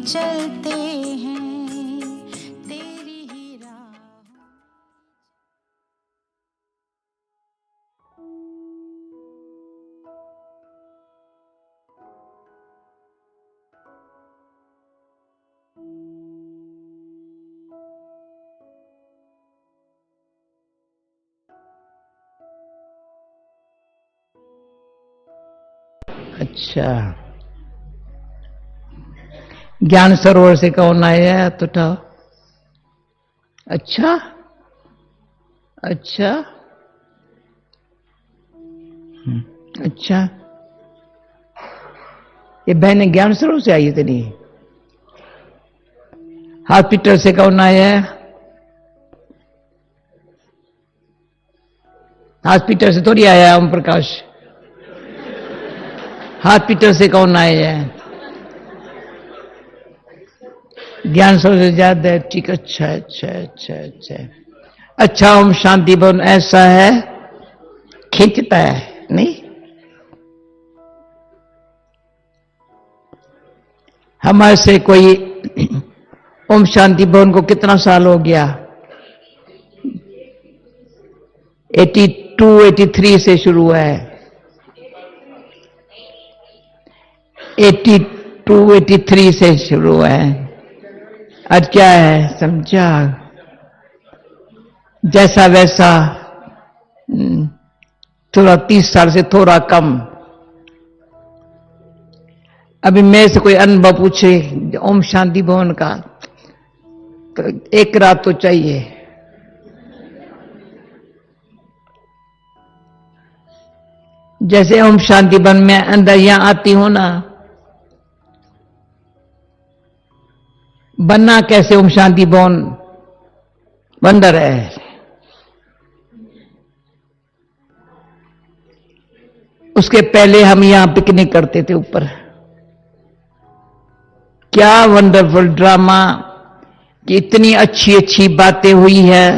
चलते हैं तेरी ही राह। अच्छा, ज्ञान सरोवर से कौन आया तो उठाओ। अच्छा अच्छा अच्छा, ये बहन ज्ञान सरोवर से आई इतनी। हॉस्पिटल से कौन आया है? हॉस्पिटल से थोड़ी आया ओम प्रकाश। हॉस्पिटल से कौन आया है? ज्ञान सरोवर से ज्यादा है। ठीक, अच्छा अच्छा अच्छा अच्छा अच्छा। ओम शांति भवन ऐसा है, खींचता है नहीं। हमारे से कोई ओम शांति भवन को कितना साल हो गया? 82 83 से शुरू हुआ है। 82 83 से शुरू हुआ है। आज क्या है समझा? जैसा वैसा, थोड़ा 30 साल से थोड़ा कम। अभी मेरे से कोई अनुभव पूछे ओम शांति भवन का तो एक रात तो चाहिए। जैसे ओम शांति भवन में अंदर यहां आती हूं ना, बनना कैसे ओम शांति भवन बंदर है। उसके पहले हम यहां पिकनिक करते थे ऊपर। क्या वंडरफुल ड्रामा कि इतनी अच्छी अच्छी बातें हुई है।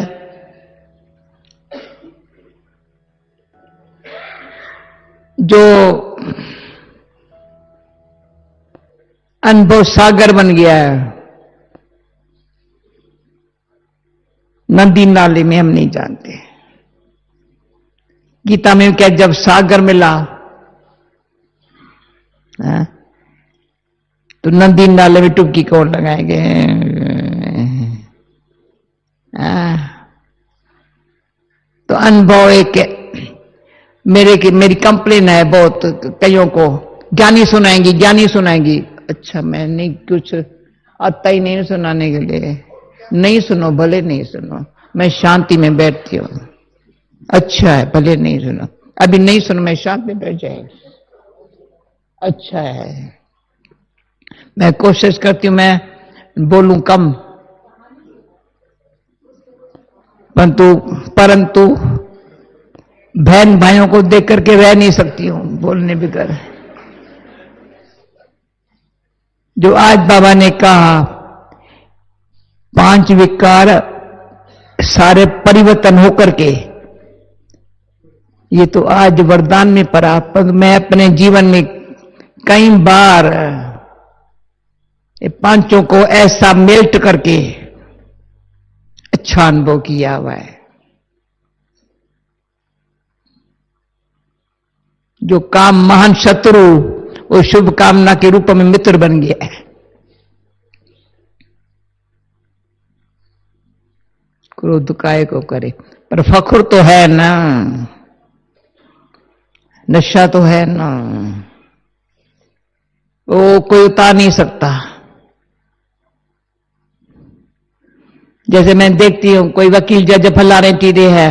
जो अनुभव सागर बन गया है नदी नाले में, हम नहीं जानते। गीता में क्या, जब सागर मिला है? तो नदी नाले में टुबकी कौन लगाएंगे? तो अनुभव एक मेरी कंप्लेन है बहुत कईयों को, ज्ञानी सुनाएंगी ज्ञानी सुनाएंगी। अच्छा, मैं नहीं, कुछ आता ही नहीं सुनाने के लिए। नहीं सुनो, भले नहीं सुनो, मैं शांति में बैठती हूं। अच्छा है, भले नहीं सुनो, अभी नहीं सुनो, मैं शांति में बैठ जाएगी। अच्छा है, मैं कोशिश करती हूं मैं बोलूं कम, परंतु बहन भाइयों को देख करके रह नहीं सकती हूं बोलने बगैर। जो आज बाबा ने कहा 5 विकार सारे परिवर्तन होकर के, ये तो आज वरदान में पड़ा। पर मैं अपने जीवन में कई बार ये पांचों को ऐसा मेल्ट करके अच्छा अनुभव किया हुआ है। जो काम महान शत्रु वो शुभ कामना के रूप में मित्र बन गया है। क्रोध काय को करे, पर फख्र तो है ना, नशा तो है ना, वो कोई उतार नहीं सकता। जैसे मैं देखती हूं कोई वकील जज फलाने टीरे है,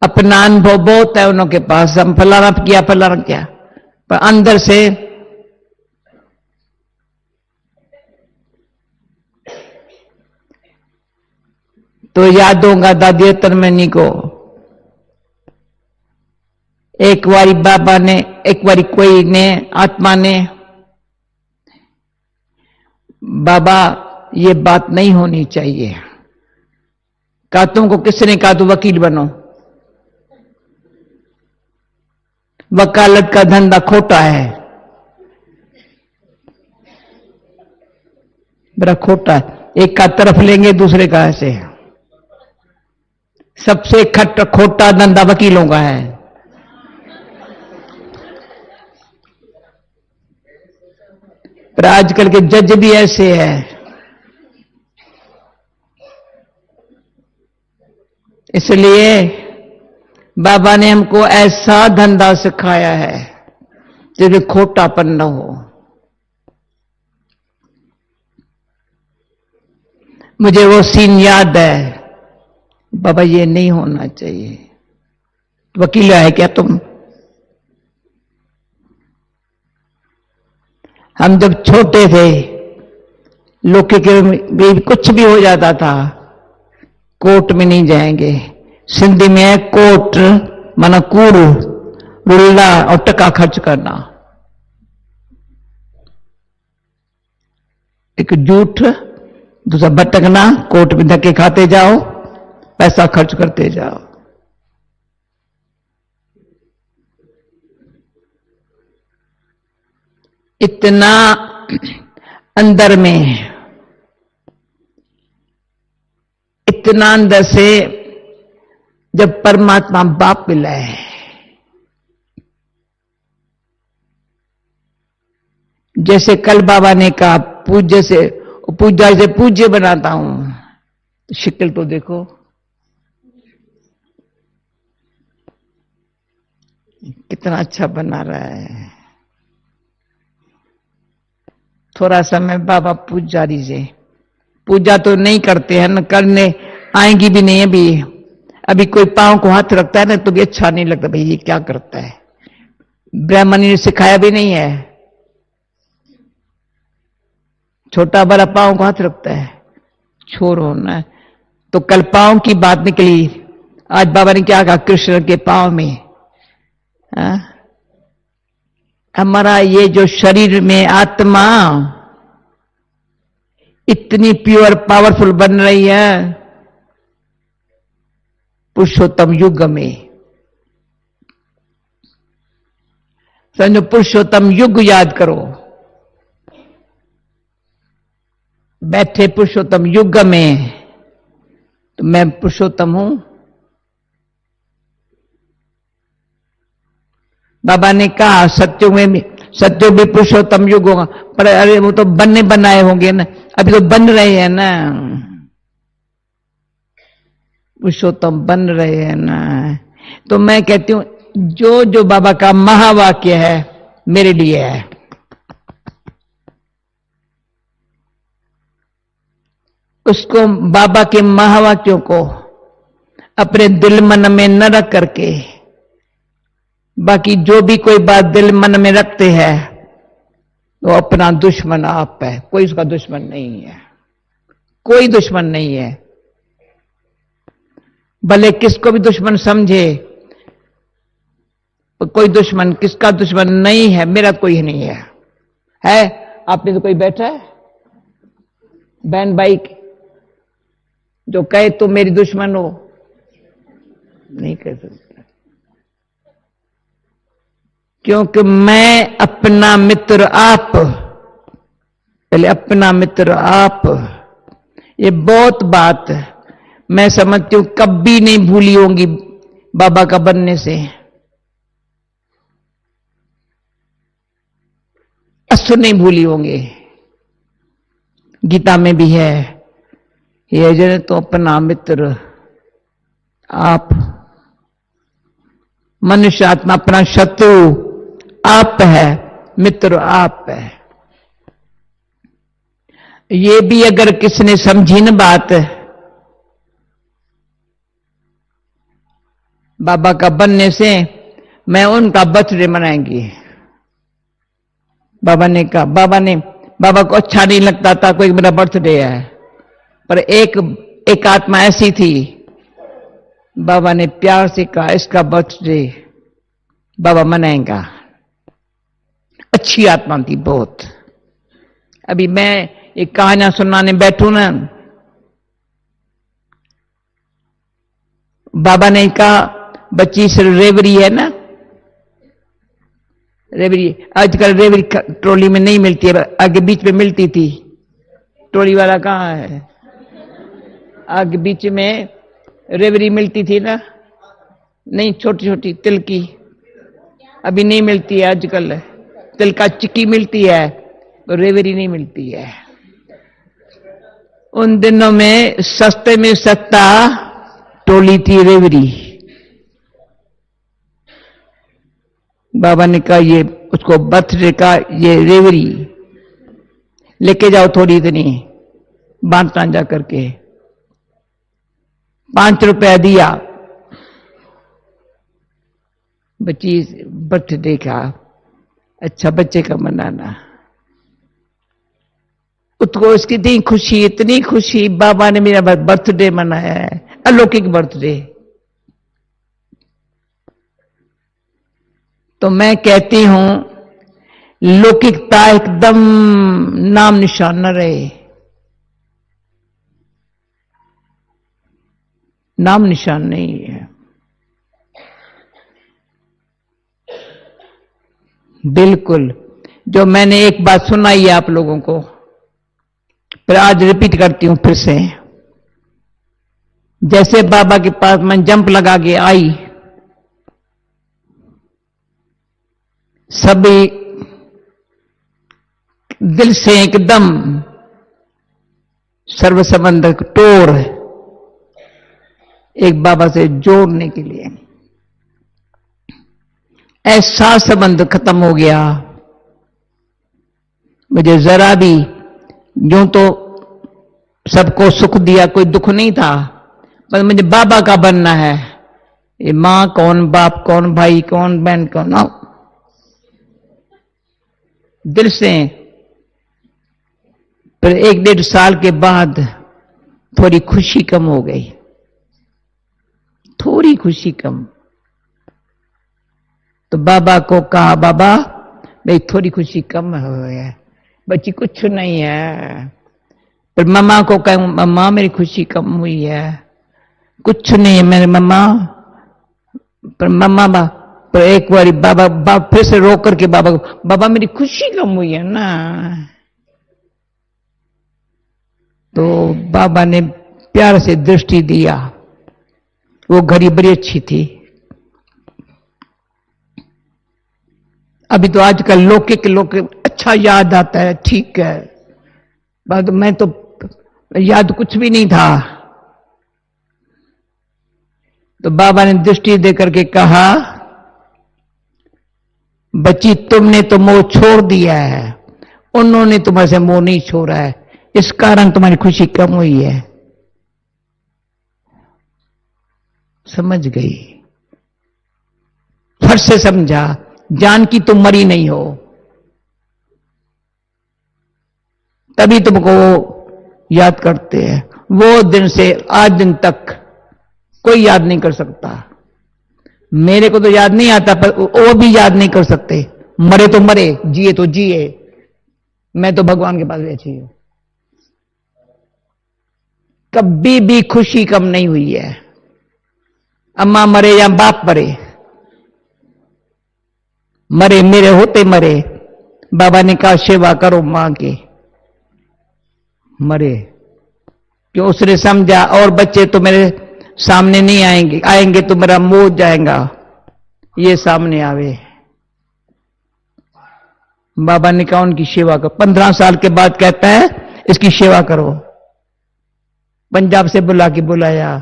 अपना अनुभव बहुत है उनके पास, हम फलाना किया फलाना किया, पर अंदर से तो याद दूंगा दादी तरमनी को। एक बारी बाबा ने, एक बारी कोई ने, आत्मा ने, बाबा ये बात नहीं होनी चाहिए। कहा तुमको किसने कहा तू वकील बनो? वकालत का धंधा खोटा है। बड़ा खोटा है। एक का तरफ लेंगे, दूसरे का ऐसे। सबसे खोटा धंधा वकीलों का है। पर आजकल के जज भी ऐसे हैं। इसलिए बाबा ने हमको ऐसा धंधा सिखाया है जिसमें खोटापन न हो। मुझे वो सीन याद है, बाबा ये नहीं होना चाहिए। वकील है क्या तुम? हम जब छोटे थे, लोग के कुछ भी हो जाता था, कोर्ट में नहीं जाएंगे। सिंधी में है कोर्ट माना कूड़, रुल्ला और टका खर्च करना। एक झूठ, दूसरा भटकना, कोर्ट में धक्के खाते जाओ, पैसा खर्च करते जाओ। इतना अंदर में, इतना अंदर से जब परमात्मा बाप मिला है, जैसे कल बाबा ने कहा पूज्य से पूज्य बनाता हूं, तो शक्ल तो देखो कितना अच्छा बना रहा है। थोड़ा समय बाबा पुजारी से पूजा तो नहीं करते हैं न, करने आएंगी भी नहीं। अभी कोई पांव को हाथ रखता है ना तो भी अच्छा नहीं लगता, भाई ये क्या करता है। ब्राह्मणी ने सिखाया भी नहीं है, छोटा बड़ा पांव को हाथ रखता है, छोड़ो ना। तो कल पांव की बात निकली, आज बाबा ने क्या कहा कृष्ण के पांव में। हमारा ये जो शरीर में आत्मा इतनी प्योर पावरफुल बन रही है पुरुषोत्तम युग में। समझो, पुरुषोत्तम युग याद करो। बैठे पुरुषोत्तम युग में, तो मैं पुरुषोत्तम हूं। बाबा ने कहा सत्युग में भी, सत्युग भी पुरुषोत्तम युग होगा, पर अरे वो तो बनने बनाए होंगे ना, अभी तो बन रहे हैं ना, पुरुषोत्तम बन रहे हैं ना। तो मैं कहती हूं जो जो बाबा का महावाक्य है मेरे लिए है। उसको, बाबा के महावाक्यों को अपने दिल मन में न रख करके, बाकी जो भी कोई बात दिल मन में रखते हैं वो अपना दुश्मन आप है, कोई उसका दुश्मन नहीं है, कोई दुश्मन नहीं है। भले किसको भी दुश्मन समझे, कोई दुश्मन, किसका दुश्मन नहीं है, मेरा कोई नहीं है। आपने तो कोई बैठा है बहन भाई जो कहे तुम मेरी दुश्मन हो, नहीं कह सकता, क्योंकि मैं अपना मित्र आप, पहले अपना मित्र आप, ये बहुत बात मैं समझती हूं कभी नहीं भूली होंगी बाबा का बनने से। असुर नहीं भूली होंगे। गीता में भी है, ये जन तो अपना मित्र आप, मनुष्य आत्मा अपना शत्रु आप है, मित्र आप है। ये भी अगर किसने समझी न बात, बाबा का बनने से मैं उनका बर्थडे मनाएंगी। बाबा ने कहा, बाबा को अच्छा नहीं लगता था कोई मेरा बर्थडे है, पर एक आत्मा ऐसी थी, बाबा ने प्यार से कहा इसका बर्थडे बाबा मनाएगा। अच्छी आत्मा थी बहुत। अभी मैं एक कहानियां सुनाने बैठू ना, बाबा ने कहा बच्ची सिर्फ रेवड़ी है ना, रेवड़ी आजकल रेवड़ी ट्रॉली में नहीं मिलती है, आगे बीच में मिलती थी, टोली वाला कहाँ है? आगे बीच में रेवड़ी मिलती थी ना, नहीं छोटी छोटी तिल की, अभी नहीं मिलती है आजकल। तिल का चिक्की मिलती है, तो रेवड़ी नहीं मिलती है। उन दिनों में सस्ते में सस्ता टोली थी रेवड़ी। बाबा ने कहा ये उसको बर्थडे का ये रेवड़ी लेके जाओ, थोड़ी इतनी बांटना जा करके। 5 रुपया दिया, बच्ची बर्थडे का, अच्छा बच्चे का मनाना। उसको उसकी इतनी खुशी, बाबा ने मेरा बर्थडे मनाया है, अलौकिक बर्थडे। तो मैं कहती हूं लौकिकता एकदम नाम निशान न रहे, नाम निशान नहीं है। बिल्कुल, जो मैंने एक बात सुनाई है आप लोगों को, फिर आज रिपीट करती हूं फिर से। जैसे बाबा के पास मैं जंप लगा के आई, सभी दिल से एकदम सर्वसंबंध टोर एक बाबा से जोड़ने के लिए, ऐसा संबंध खत्म हो गया। मुझे जरा भी, यूं तो सबको सुख दिया, कोई दुख नहीं था, पर मुझे बाबा का बनना है। ये मां कौन, बाप कौन, भाई कौन, बहन कौन, दिल से। पर 1-1.5 साल के बाद थोड़ी खुशी कम हो गई, थोड़ी खुशी कम। तो बाबा को कहा, बाबा भाई थोड़ी खुशी कम हो गई, बच्ची कुछ नहीं है। पर मम्मा को कहा, मम्मा मेरी खुशी कम हुई है, कुछ नहीं है मेरे मम्मा। पर मम्मा पर एक बार बाबा फिर से रोक करके बाबा को, बाबा मेरी खुशी कम हुई है ना। तो बाबा ने प्यार से दृष्टि दिया, वो घड़ी बड़ी अच्छी थी। अभी तो आजकल लौकिक अच्छा याद आता है, ठीक है, बाद मैं तो याद कुछ भी नहीं था। तो बाबा ने दृष्टि देकर के कहा, बच्ची तुमने तो मोह छोड़ दिया है, उन्होंने तुम्हारे से मोह नहीं छोड़ा है, इस कारण तुम्हारी खुशी कम हुई है। समझ गई, फट से समझा, जान की तुम मरी नहीं हो, तभी तुमको याद करते हैं। वो दिन से आज दिन तक कोई याद नहीं कर सकता। मेरे को तो याद नहीं आता, पर वो भी याद नहीं कर सकते। मरे तो मरे, जिए तो जिए, मैं तो भगवान के पास बैठी हूं। कभी भी खुशी कम नहीं हुई है, अम्मा मरे या बाप मरे, मरे मेरे होते मरे। बाबा ने कहा सेवा करो मां की, मरे क्यों? उसने समझा और बच्चे तो मेरे सामने नहीं आएंगे, आएंगे तो मेरा मोह जाएगा, ये सामने आवे। बाबा ने कहा उनकी सेवा करो। 15 साल के बाद कहता है इसकी सेवा करो। पंजाब से बुला के बुलाया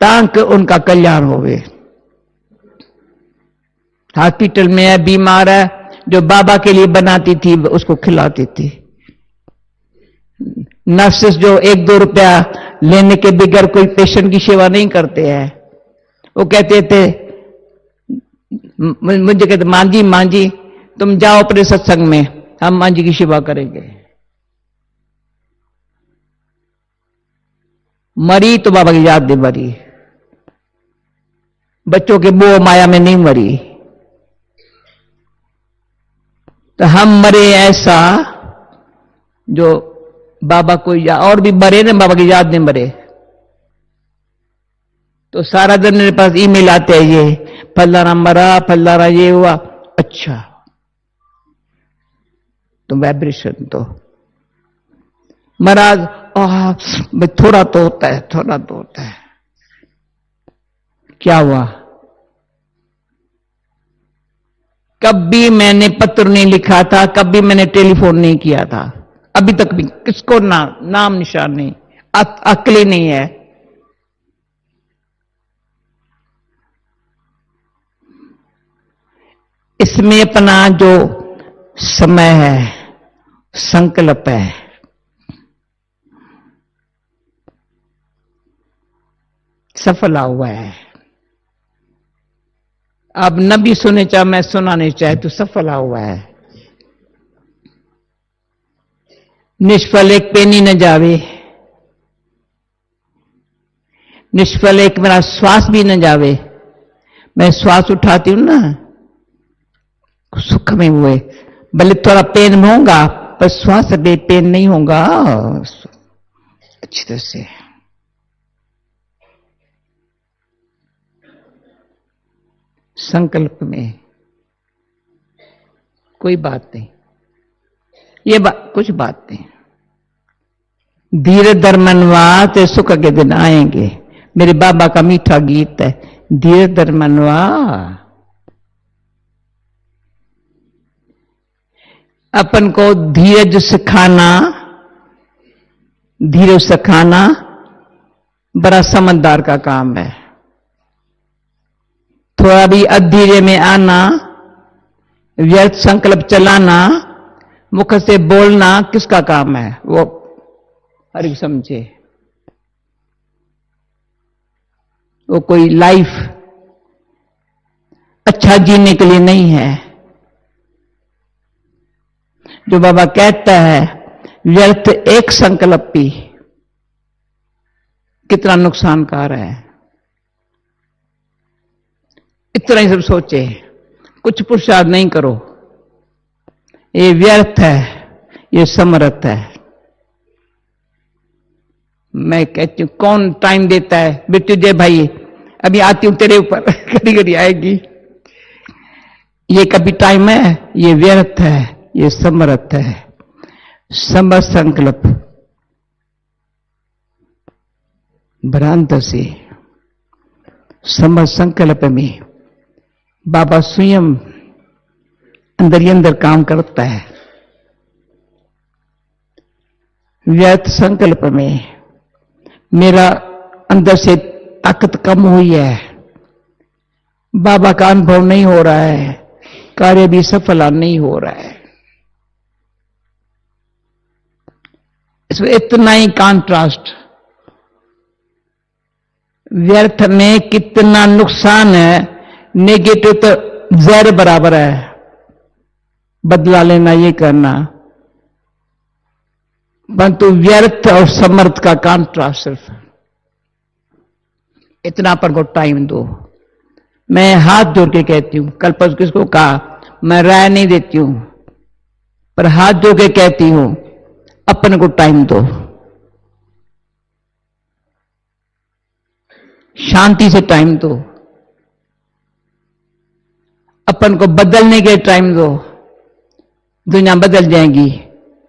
ताकि उनका कल्याण होवे। हॉस्पिटल में है, बीमार है, जो बाबा के लिए बनाती थी उसको खिलाती थी। नर्सेस जो 1-2 रुपया लेने के बगैर कोई पेशेंट की सेवा नहीं करते हैं, वो कहते थे, मुझे कहते मां जी तुम जाओ अपने सत्संग में, हम मां जी की सेवा करेंगे। मरी तो बाबा की याद नहीं मरी, बच्चों के मोह माया में नहीं मरी। तो हम मरे ऐसा जो बाबा को और भी मरे ना, बाबा की याद नहीं मरे। तो सारा दिन मेरे पास ईमेल आते हैं, ये फलाना मरा, फलाना ये हुआ। अच्छा, तो वाइब्रेशन तो महाराज थोड़ा तो होता है, थोड़ा तो होता है। क्या हुआ? कभी मैंने पत्र नहीं लिखा था, कभी मैंने टेलीफोन नहीं किया था, अभी तक भी किसको नाम निशान नहीं, अक्ल ही नहीं है। इसमें अपना जो समय है, संकल्प है, सफल हुआ है। अब न भी सुने चाहे मैं सुना नहीं चाहे तो सफल हुआ है। निष्फल एक पेनी न जावे, निष्फल एक मेरा श्वास भी न जावे। मैं श्वास उठाती हूं ना, सुख में हुए, भले थोड़ा पेन में होगा पर श्वास भी पेन नहीं होगा अच्छी तरह से। संकल्प में कोई बात नहीं, ये कुछ बात नहीं। धीरे धर मनवा ते सुख के दिन आएंगे, मेरे बाबा का मीठा गीत है। धीरे धर मनवा, अपन को धीरज सिखाना, धीरज सिखाना बड़ा समझदार का काम है। थोड़ा भी अधीरे में आना, व्यर्थ संकल्प चलाना, मुख से बोलना किसका काम है? वो हर एक समझे। वो कोई लाइफ अच्छा जीने के लिए नहीं है। जो बाबा कहता है व्यर्थ एक संकल्प भी कितना नुकसानकार है, इतना ही सब सोचे, कुछ पुरुषार्थ नहीं करो। ये व्यर्थ है, ये समर्थ है। मैं कहती हूं कौन टाइम देता है? बिट्टू जय भाई अभी आती हूं तेरे ऊपर कभी कभी आएगी। ये कभी टाइम है? ये व्यर्थ है, ये समर्थ है। समर संकल्प भ्रांत से समर संकल्प में बाबा स्वयं अंदर ही अंदर काम करता है। व्यर्थ संकल्प में मेरा अंदर से ताकत कम हुई है, बाबा का अनुभव नहीं हो रहा है, कार्य भी सफल नहीं हो रहा है। इसमें इतना ही कॉन्ट्रास्ट, व्यर्थ में कितना नुकसान है, नेगेटिव तो जहर बराबर है। बदला लेना, ये करना, परंतु व्यर्थ और समर्थ का कॉन्ट्रास्ट सिर्फ इतना पर को टाइम दो। मैं हाथ जोड़ के कहती हूं, कल पर किसको कहा, मैं राय नहीं देती हूं, पर हाथ जोड़ के कहती हूं अपन को टाइम दो, शांति से टाइम दो, अपन को बदलने के टाइम दो। दुनिया बदल जाएगी,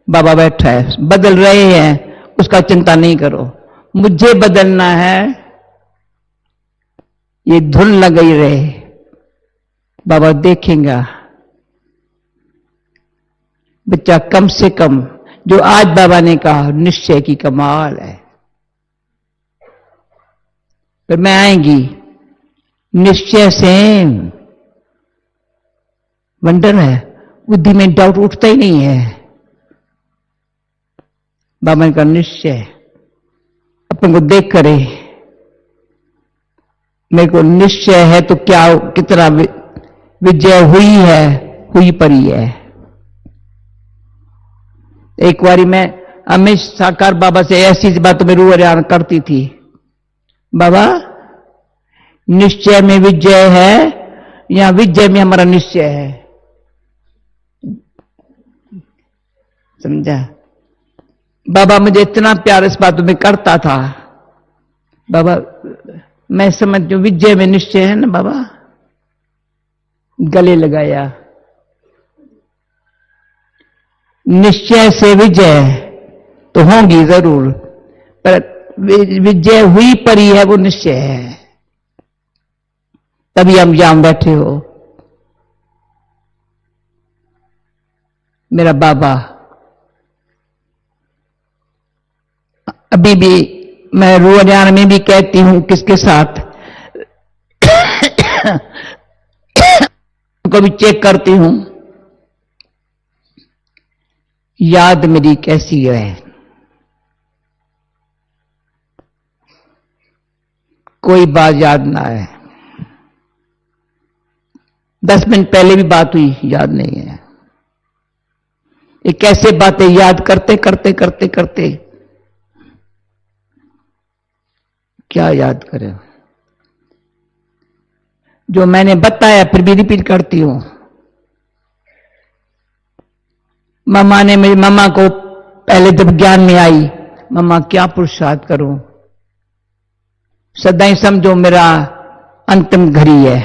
बाबा बैठा है, बदल रहे हैं, उसका चिंता नहीं करो। मुझे बदलना है, ये धुन लगी रहे, बाबा देखेंगे। बच्चा कम से कम जो आज बाबा ने कहा निश्चय की कमाल है, फिर मैं आएंगी निश्चय से वंडर है, बुद्धि में डाउट उठता ही नहीं है। बाबा का निश्चय अपन को देख करे, मेरे को निश्चय है तो क्या कितना विजय हुई है, हुई परी है। एक बारी मैं हमेशा साकार बाबा से ऐसी बातों में रूबरू करती थी, बाबा निश्चय में विजय है या विजय में हमारा निश्चय है? समझा? बाबा मुझे इतना प्यार इस बातों में करता था। बाबा मैं समझती हूं विजय में निश्चय है ना बाबा। गले लगाया, निश्चय से विजय तो होंगी जरूर, पर विजय हुई पर ही है वो निश्चय है, तभी हम यहां बैठे हो। मेरा बाबा अभी भी मैं रोजाना में भी कहती हूं किसके साथ कभी चेक करती हूं याद मेरी कैसी है। कोई बात याद ना है, 10 मिनट पहले भी बात हुई याद नहीं है। ये कैसे बातें याद करते करते करते करते क्या याद करें। जो मैंने बताया फिर भी रिपीट करती हूं। मम्मा ने मेरी मम्मा को पहले जब ज्ञान में आई, मम्मा क्या पुरुषार्थ करूं, सदा ही समझो मेरा अंतिम घड़ी है।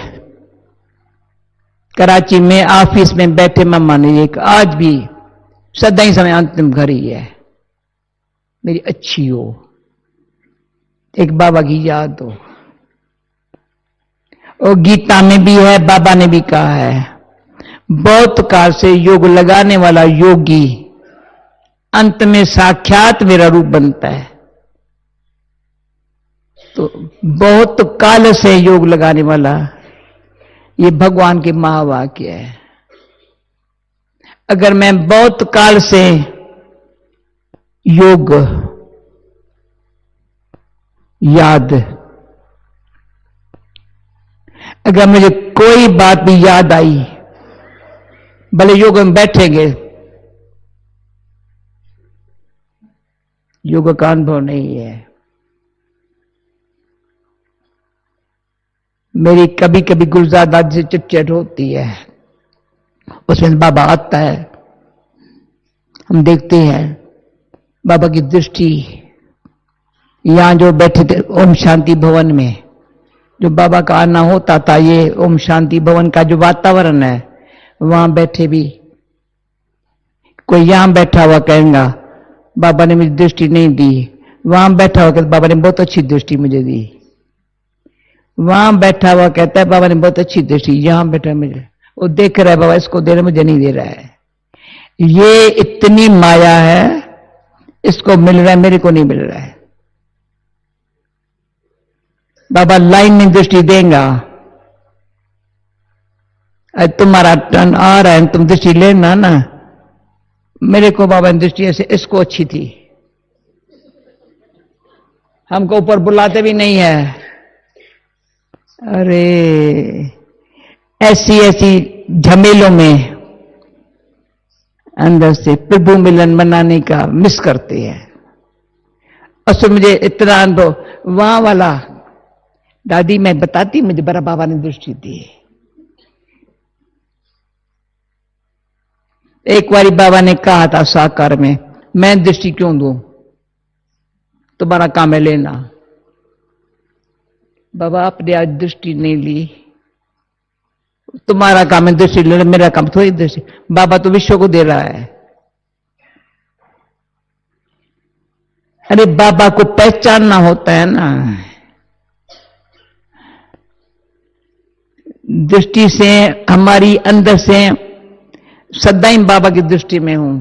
कराची में ऑफिस में बैठे मम्मा ने एक आज भी सदा ही समय अंतिम घड़ी है, मेरी अच्छी हो, एक बाबा की याद हो। और गीता में भी है, बाबा ने भी कहा है, बहुत काल से योग लगाने वाला योगी अंत में साक्षात मेरा रूप बनता है। तो बहुत काल से योग लगाने वाला, ये भगवान के महावाक्य है। अगर मैं बहुत काल से योग याद, अगर मुझे कोई बात भी याद आई, भले योग में बैठेंगे, योग का अनुभव नहीं है। मेरी कभी कभी गुलजार दादी से चिटचट होती है, उसमें बाबा आता है, हम देखते हैं बाबा की दृष्टि। यहां जो बैठे थे ओम शांति भवन में, जो बाबा का आना होता था, ये ओम शांति भवन का जो वातावरण है, वहां बैठे भी कोई यहां बैठा हुआ कहेगा बाबा ने मुझे दृष्टि नहीं दी, वहां बैठा हुआ कहता बाबा ने बहुत अच्छी दृष्टि मुझे दी, वहां बैठा हुआ कहता है बाबा ने बहुत अच्छी दृष्टि, यहां बैठा मुझे वो देख रहा है बाबा इसको दे रहे मुझे नहीं दे रहा है। ये इतनी माया है, इसको मिल रहा है मेरे को नहीं मिल रहा है। बाबा लाइन में दृष्टि देगा, तुम्हारा टर्न आ रहा है तुम दृष्टि लेना ना। मेरे को बाबा ने दृष्टि ऐसे इसको अच्छी थी, हमको ऊपर बुलाते भी नहीं है। अरे ऐसी ऐसी झमेलों में अंदर से प्रभु मिलन बनाने का मिस करते हैं। असल मुझे इतना अनुभव वहां वाला, दादी मैं बताती मुझे बड़ा बाबा ने दृष्टि दी। एक बारी बाबा ने कहा था साकार में, मैं दृष्टि क्यों दूं, तुम्हारा काम है लेना। बाबा आपने आज दृष्टि नहीं ली, तुम्हारा काम है दृष्टि लेना, मेरा काम थोड़ी दृष्टि। बाबा तो विश्व को दे रहा है। अरे बाबा को पहचानना होता है ना। दृष्टि से हमारी अंदर से सदा ही बाबा की दृष्टि में हूं,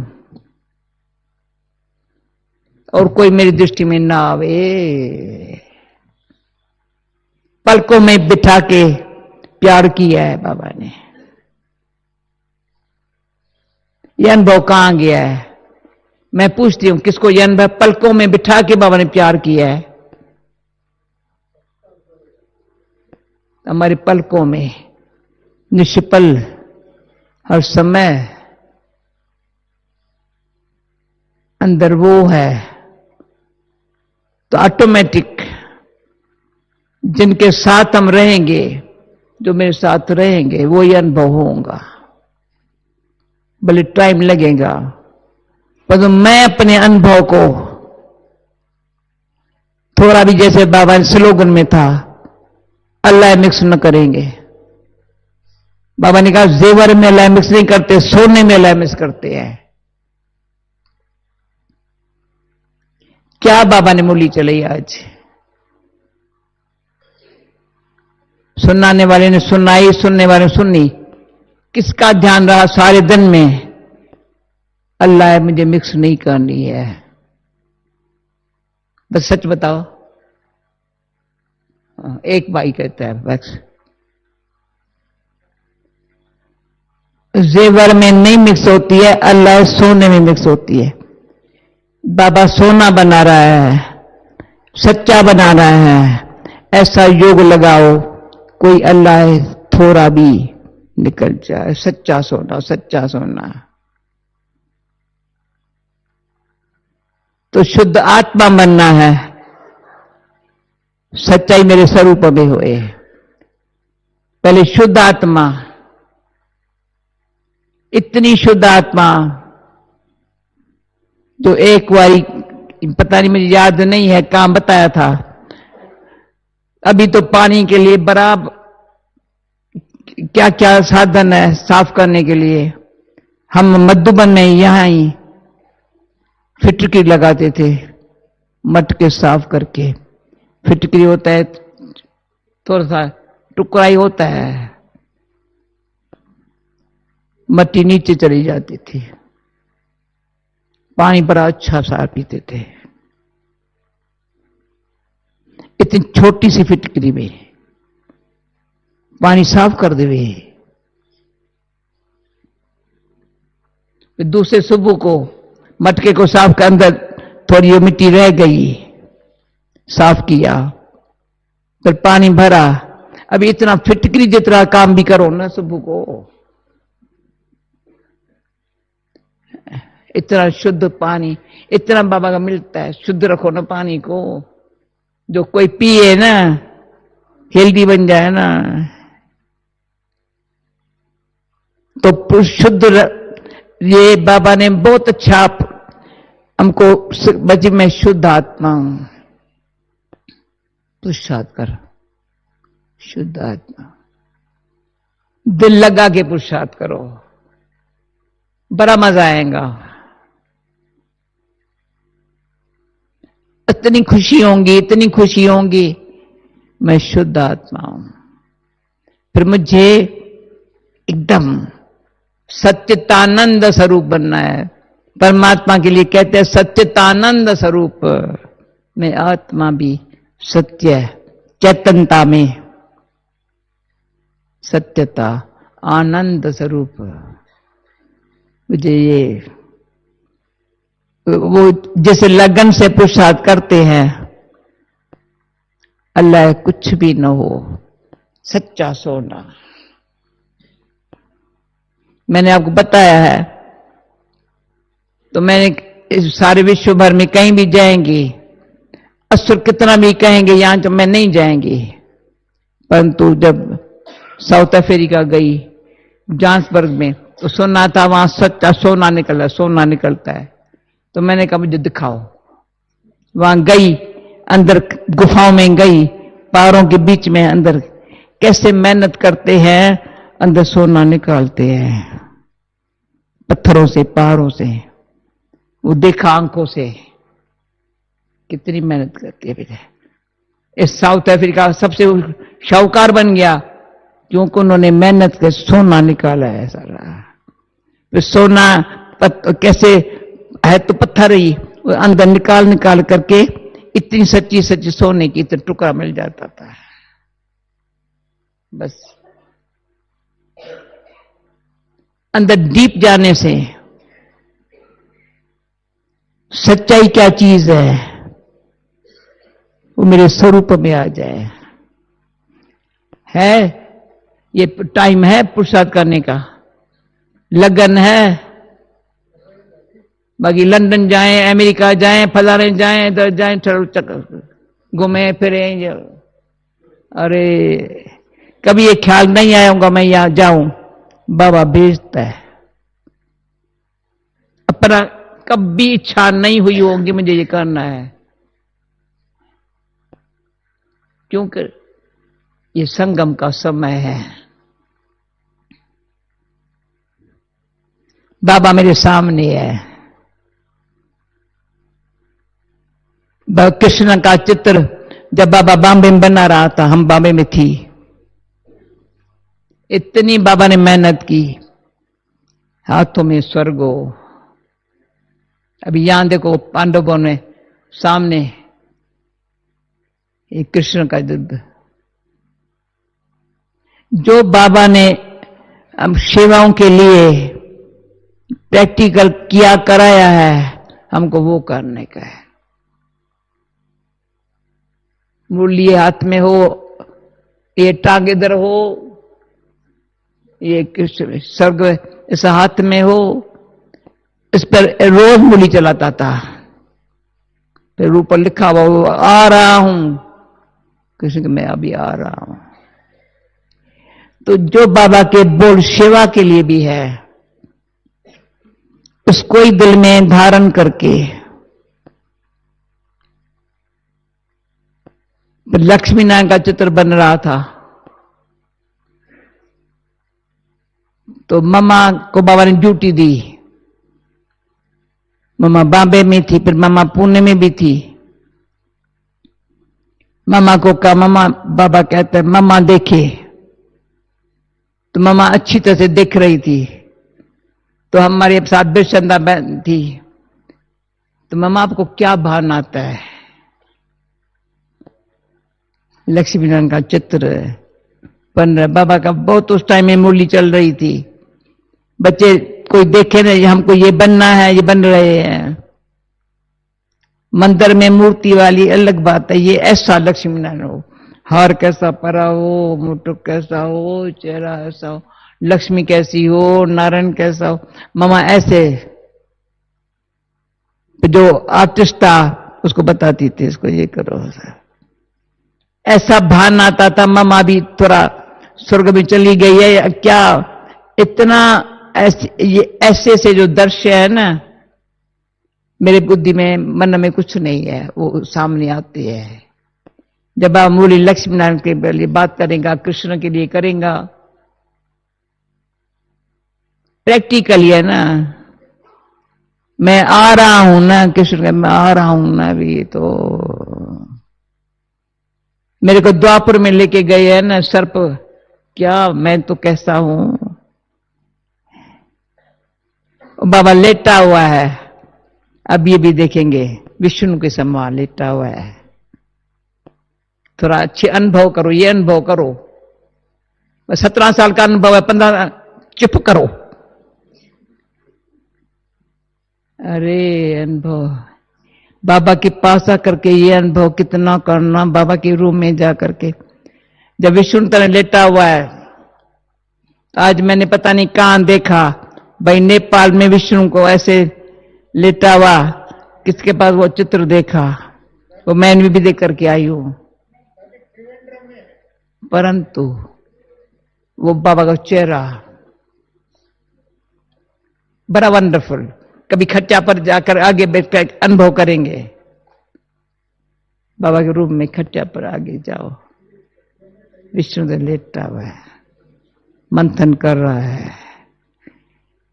और कोई मेरी दृष्टि में ना आवे। पलकों में बिठा के प्यार किया है बाबा ने। यह अनुभव कहां गया है? मैं पूछती हूं किसको यह अनुभव पलकों में बिठा के बाबा ने प्यार किया है? हमारे पलकों में निष्पल हर समय अंदर वो है, तो ऑटोमेटिक जिनके साथ हम रहेंगे, जो मेरे साथ रहेंगे, वो ये अनुभव होगा। भले टाइम लगेगा, पर तो मैं अपने अनुभव को थोड़ा भी, जैसे बाबा स्लोगन में था, अल्लाह मिक्स न करेंगे। बाबा ने कहा जेवर में अल्लाह मिक्स नहीं करते, सोने में अल्लाह मिक्स करते हैं। क्या बाबा ने मूली चलाई आज? सुनाने वाले ने सुनाई, सुनने वाले ने सुनी। किसका ध्यान रहा सारे दिन में? अल्लाह मुझे मिक्स नहीं करनी है। बस सच बताओ। एक भाई कहता है बस जेवर में नहीं मिक्स होती है, अल्लाह सोने में मिक्स होती है। बाबा सोना बना रहा है, सच्चा बना रहा है। ऐसा योग लगाओ कोई अल्लाह थोड़ा भी निकल जाए। सच्चा सोना, सच्चा सोना। तो शुद्ध आत्मा बनना है। सच्चाई मेरे स्वरूप में होए। पहले शुद्ध आत्मा, इतनी शुद्ध आत्मा जो एक बारी, पता नहीं मुझे याद नहीं है काम बताया था। अभी तो पानी के लिए बराबर क्या क्या साधन है साफ करने के लिए। हम मधुबन में यहां ही फिटकरी लगाते थे, मटके साफ करके। फिटकरी होता है थोड़ा सा टुकड़ा ही होता है, मट्टी नीचे चली जाती थी, पानी बड़ा अच्छा साफ पीते थे। इतनी छोटी सी फिटकरी में पानी साफ कर देवे। दूसरे सुबह को मटके को साफ कर, अंदर थोड़ी मिट्टी रह गई, साफ किया, फिर पानी भरा। अभी इतना फिटकरी जितना काम भी करो ना सुबह को, इतना शुद्ध पानी इतना बाबा का मिलता है। शुद्ध रखो ना पानी को, जो कोई पिए ना हेल्दी बन जाए ना, तो शुद्ध ये बाबा ने बहुत अच्छा हमको बची में शुद्ध आत्मा पुरुषार्थ कर। शुद्ध आत्मा दिल लगा के पुरुषार्थ करो, बड़ा मजा आएगा। इतनी खुशी होंगी, इतनी खुशी होंगी। मैं शुद्ध आत्मा हूं। फिर मुझे एकदम सच्चिदानंद स्वरूप बनना है। परमात्मा के लिए कहते हैं सच्चिदानंद स्वरूप। मैं आत्मा भी सत्य चैतन्यता में, सत्यता आनंद स्वरूप। मुझे ये वो जैसे लगन से पुरुषार्थ करते हैं, अल्लाह कुछ भी न हो, सच्चा सोना। मैंने आपको बताया है, तो मैंने इस सारे विश्व भर में कहीं भी जाएंगी, असुर कितना भी कहेंगे यहां तो मैं नहीं जाएंगी। परंतु जब साउथ अफ्रीका गई, जांसबर्ग में, तो सुना था वहां सच्चा सोना निकला, सोना निकलता है। तो मैंने कहा मुझे दिखाओ। वहां गई, अंदर गुफाओं में गई, पहाड़ों के बीच में अंदर कैसे मेहनत करते हैं, अंदर सोना निकालते हैं पत्थरों से, पहाड़ों से। वो देखा आंखों से, कितनी मेहनत करती है। फिर इस साउथ अफ्रीका सबसे शाहूकार बन गया क्योंकि उन्होंने मेहनत कर सोना निकाला है सारा। फिर सोना कैसे है तो पत्थर ही, अंदर निकाल निकाल करके इतनी सच्ची सच्ची सोने की इतना टुकड़ा मिल जाता था। बस अंदर डीप जाने से सच्चाई क्या चीज है वो मेरे स्वरूप में आ जाए। है ये टाइम है पुरुषार्थ करने का, लगन है। बाकी लंदन जाएं, अमेरिका जाएं, फलाने जाएं, इधर जाएं, घूमे फिरे। अरे कभी ये ख्याल नहीं आया होगा मैं यहां जाऊं, बाबा भेजता है। अपना कभी इच्छा नहीं हुई होगी मुझे ये करना है, क्योंकि ये संगम का समय है। बाबा मेरे सामने है। कृष्ण का चित्र जब बाबा बॉम्बे में बना रहा था, हम बॉम्बे में थी, इतनी बाबा ने मेहनत की, हाथों में स्वर्ग हो। अभी यहां देखो पांडवों ने सामने ये कृष्ण का युद्ध, जो बाबा ने हम सेवाओं के लिए प्रैक्टिकल किया कराया है, हमको वो करने का है। मुरली हाथ में हो, ये टांग इधर हो, ये कृष्ण स्वर्ग इस हाथ में हो, इस पर रोज मुरली चलाता था। फिर ऊपर लिखा हुआ वो आ रहा हूं, कृष्ण के मैं अभी आ रहा हूं। तो जो बाबा के बोल सेवा के लिए भी है, उसको ही दिल में धारण करके लक्ष्मी नारायण का चित्र बन रहा था। तो मम्मा को बाबा ने ड्यूटी दी, मम्मा बॉम्बे में थी, फिर मम्मा पुणे में भी थी। मम्मा को कहा, मम्मा बाबा कहते हैं मम्मा देखे, तो मम्मा अच्छी तरह से देख रही थी। तो हमारे साथ बिरचंदा बहन थी, तो मम्मा आपको क्या भान आता है? लक्ष्मी नारायण का चित्र बन रहा, बाबा का बहुत उस टाइम में मुरली चल रही थी। बच्चे कोई देखे ना, हमको ये बनना है, ये बन रहे हैं। मंदिर में मूर्ति वाली अलग बात है, ये ऐसा लक्ष्मी नारायण हो, हार कैसा परा हो, मुटुक कैसा हो, चेहरा ऐसा हो, लक्ष्मी कैसी हो, नारायण कैसा हो। मामा ऐसे जो आर्टिस्ट था उसको बताती थी, इसको ये करो, ऐसा भान आता था। मामा भी थोड़ा स्वर्ग में चली गई है क्या, इतना ये ऐसे से जो दृश्य है ना, मेरे बुद्धि में मन में कुछ नहीं है, वो सामने आती है। जब आप मुरली लक्ष्मी नारायण के लिए बात करेंगे, कृष्ण के लिए करेंगे, प्रैक्टिकली है ना। मैं आ रहा हूं ना, कृष्ण का मैं आ रहा हूं ना। भी तो मेरे को द्वापर में लेके गए हैं ना सर्प, क्या मैं तो कैसा हूं। बाबा लेटा हुआ है, अब ये भी देखेंगे, विष्णु के समान लेटा हुआ है। थोड़ा अच्छे अनुभव करो, ये अनुभव करो। 17 साल का अनुभव है, 15 चुप करो। अरे अनुभव बाबा के पास आकर के ये अनुभव कितना करना, बाबा के रूम में जा करके। जब विष्णु तरह लेटा हुआ है, आज मैंने पता नहीं कहां देखा भाई, नेपाल में विष्णु को ऐसे लेटा हुआ, किसके पास वो चित्र देखा, वो मैंने भी देख करके आई हूं। परंतु वो बाबा का चेहरा बड़ा वंडरफुल। कभी खट्टा पर जाकर आगे बैठकर अनुभव करेंगे, बाबा के रूम में खट्टा पर आगे जाओ, विष्णु तो लेटा हुआ है, मंथन कर रहा है।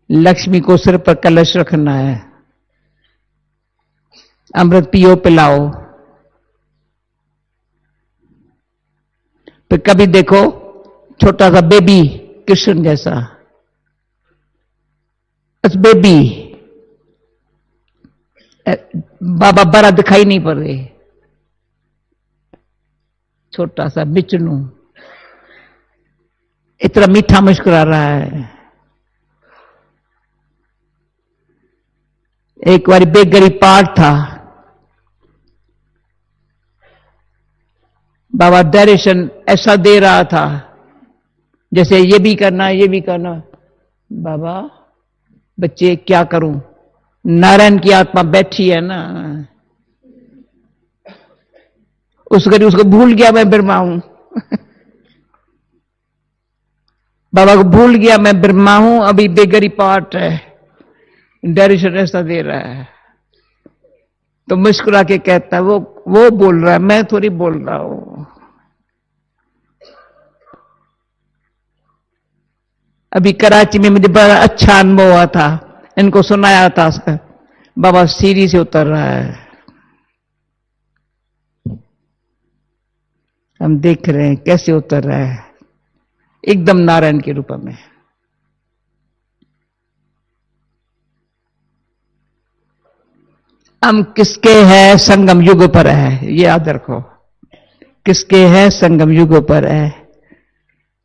लक्ष्मी को सिर पर कलश रखना है, अमृत पियो पिलाओ। फिर कभी देखो छोटा सा बेबी कृष्ण जैसा, उस बेबी बाबा बड़ा दिखाई नहीं पड़ रहे, छोटा सा विष्णु इतना मीठा मुस्कुरा रहा है। एक बार बेगरी पाठ था, बाबा डायरेक्शन ऐसा दे रहा था जैसे ये भी करना, ये भी करना। बाबा बच्चे क्या करूं, नारायण की आत्मा बैठी है ना, उस घड़ी उसको भूल गया मैं ब्रह्मा हूं। बाबा को भूल गया मैं ब्रह्मा हूं, अभी बेगरी पाठ है, डायरेक्शन ऐसा दे रहा है। तो मुस्कुरा के कहता है, वो बोल रहा है, मैं थोड़ी बोल रहा हूं। अभी कराची में मुझे बड़ा अच्छा अनुभव हुआ था, इनको सुनाया था उसका। बाबा सीढ़ी से उतर रहा है, हम देख रहे हैं कैसे उतर रहा है एकदम नारायण के रूप में। हम किसके है संगम युग पर है, ये याद रखो। किसके है संगम युग पर है।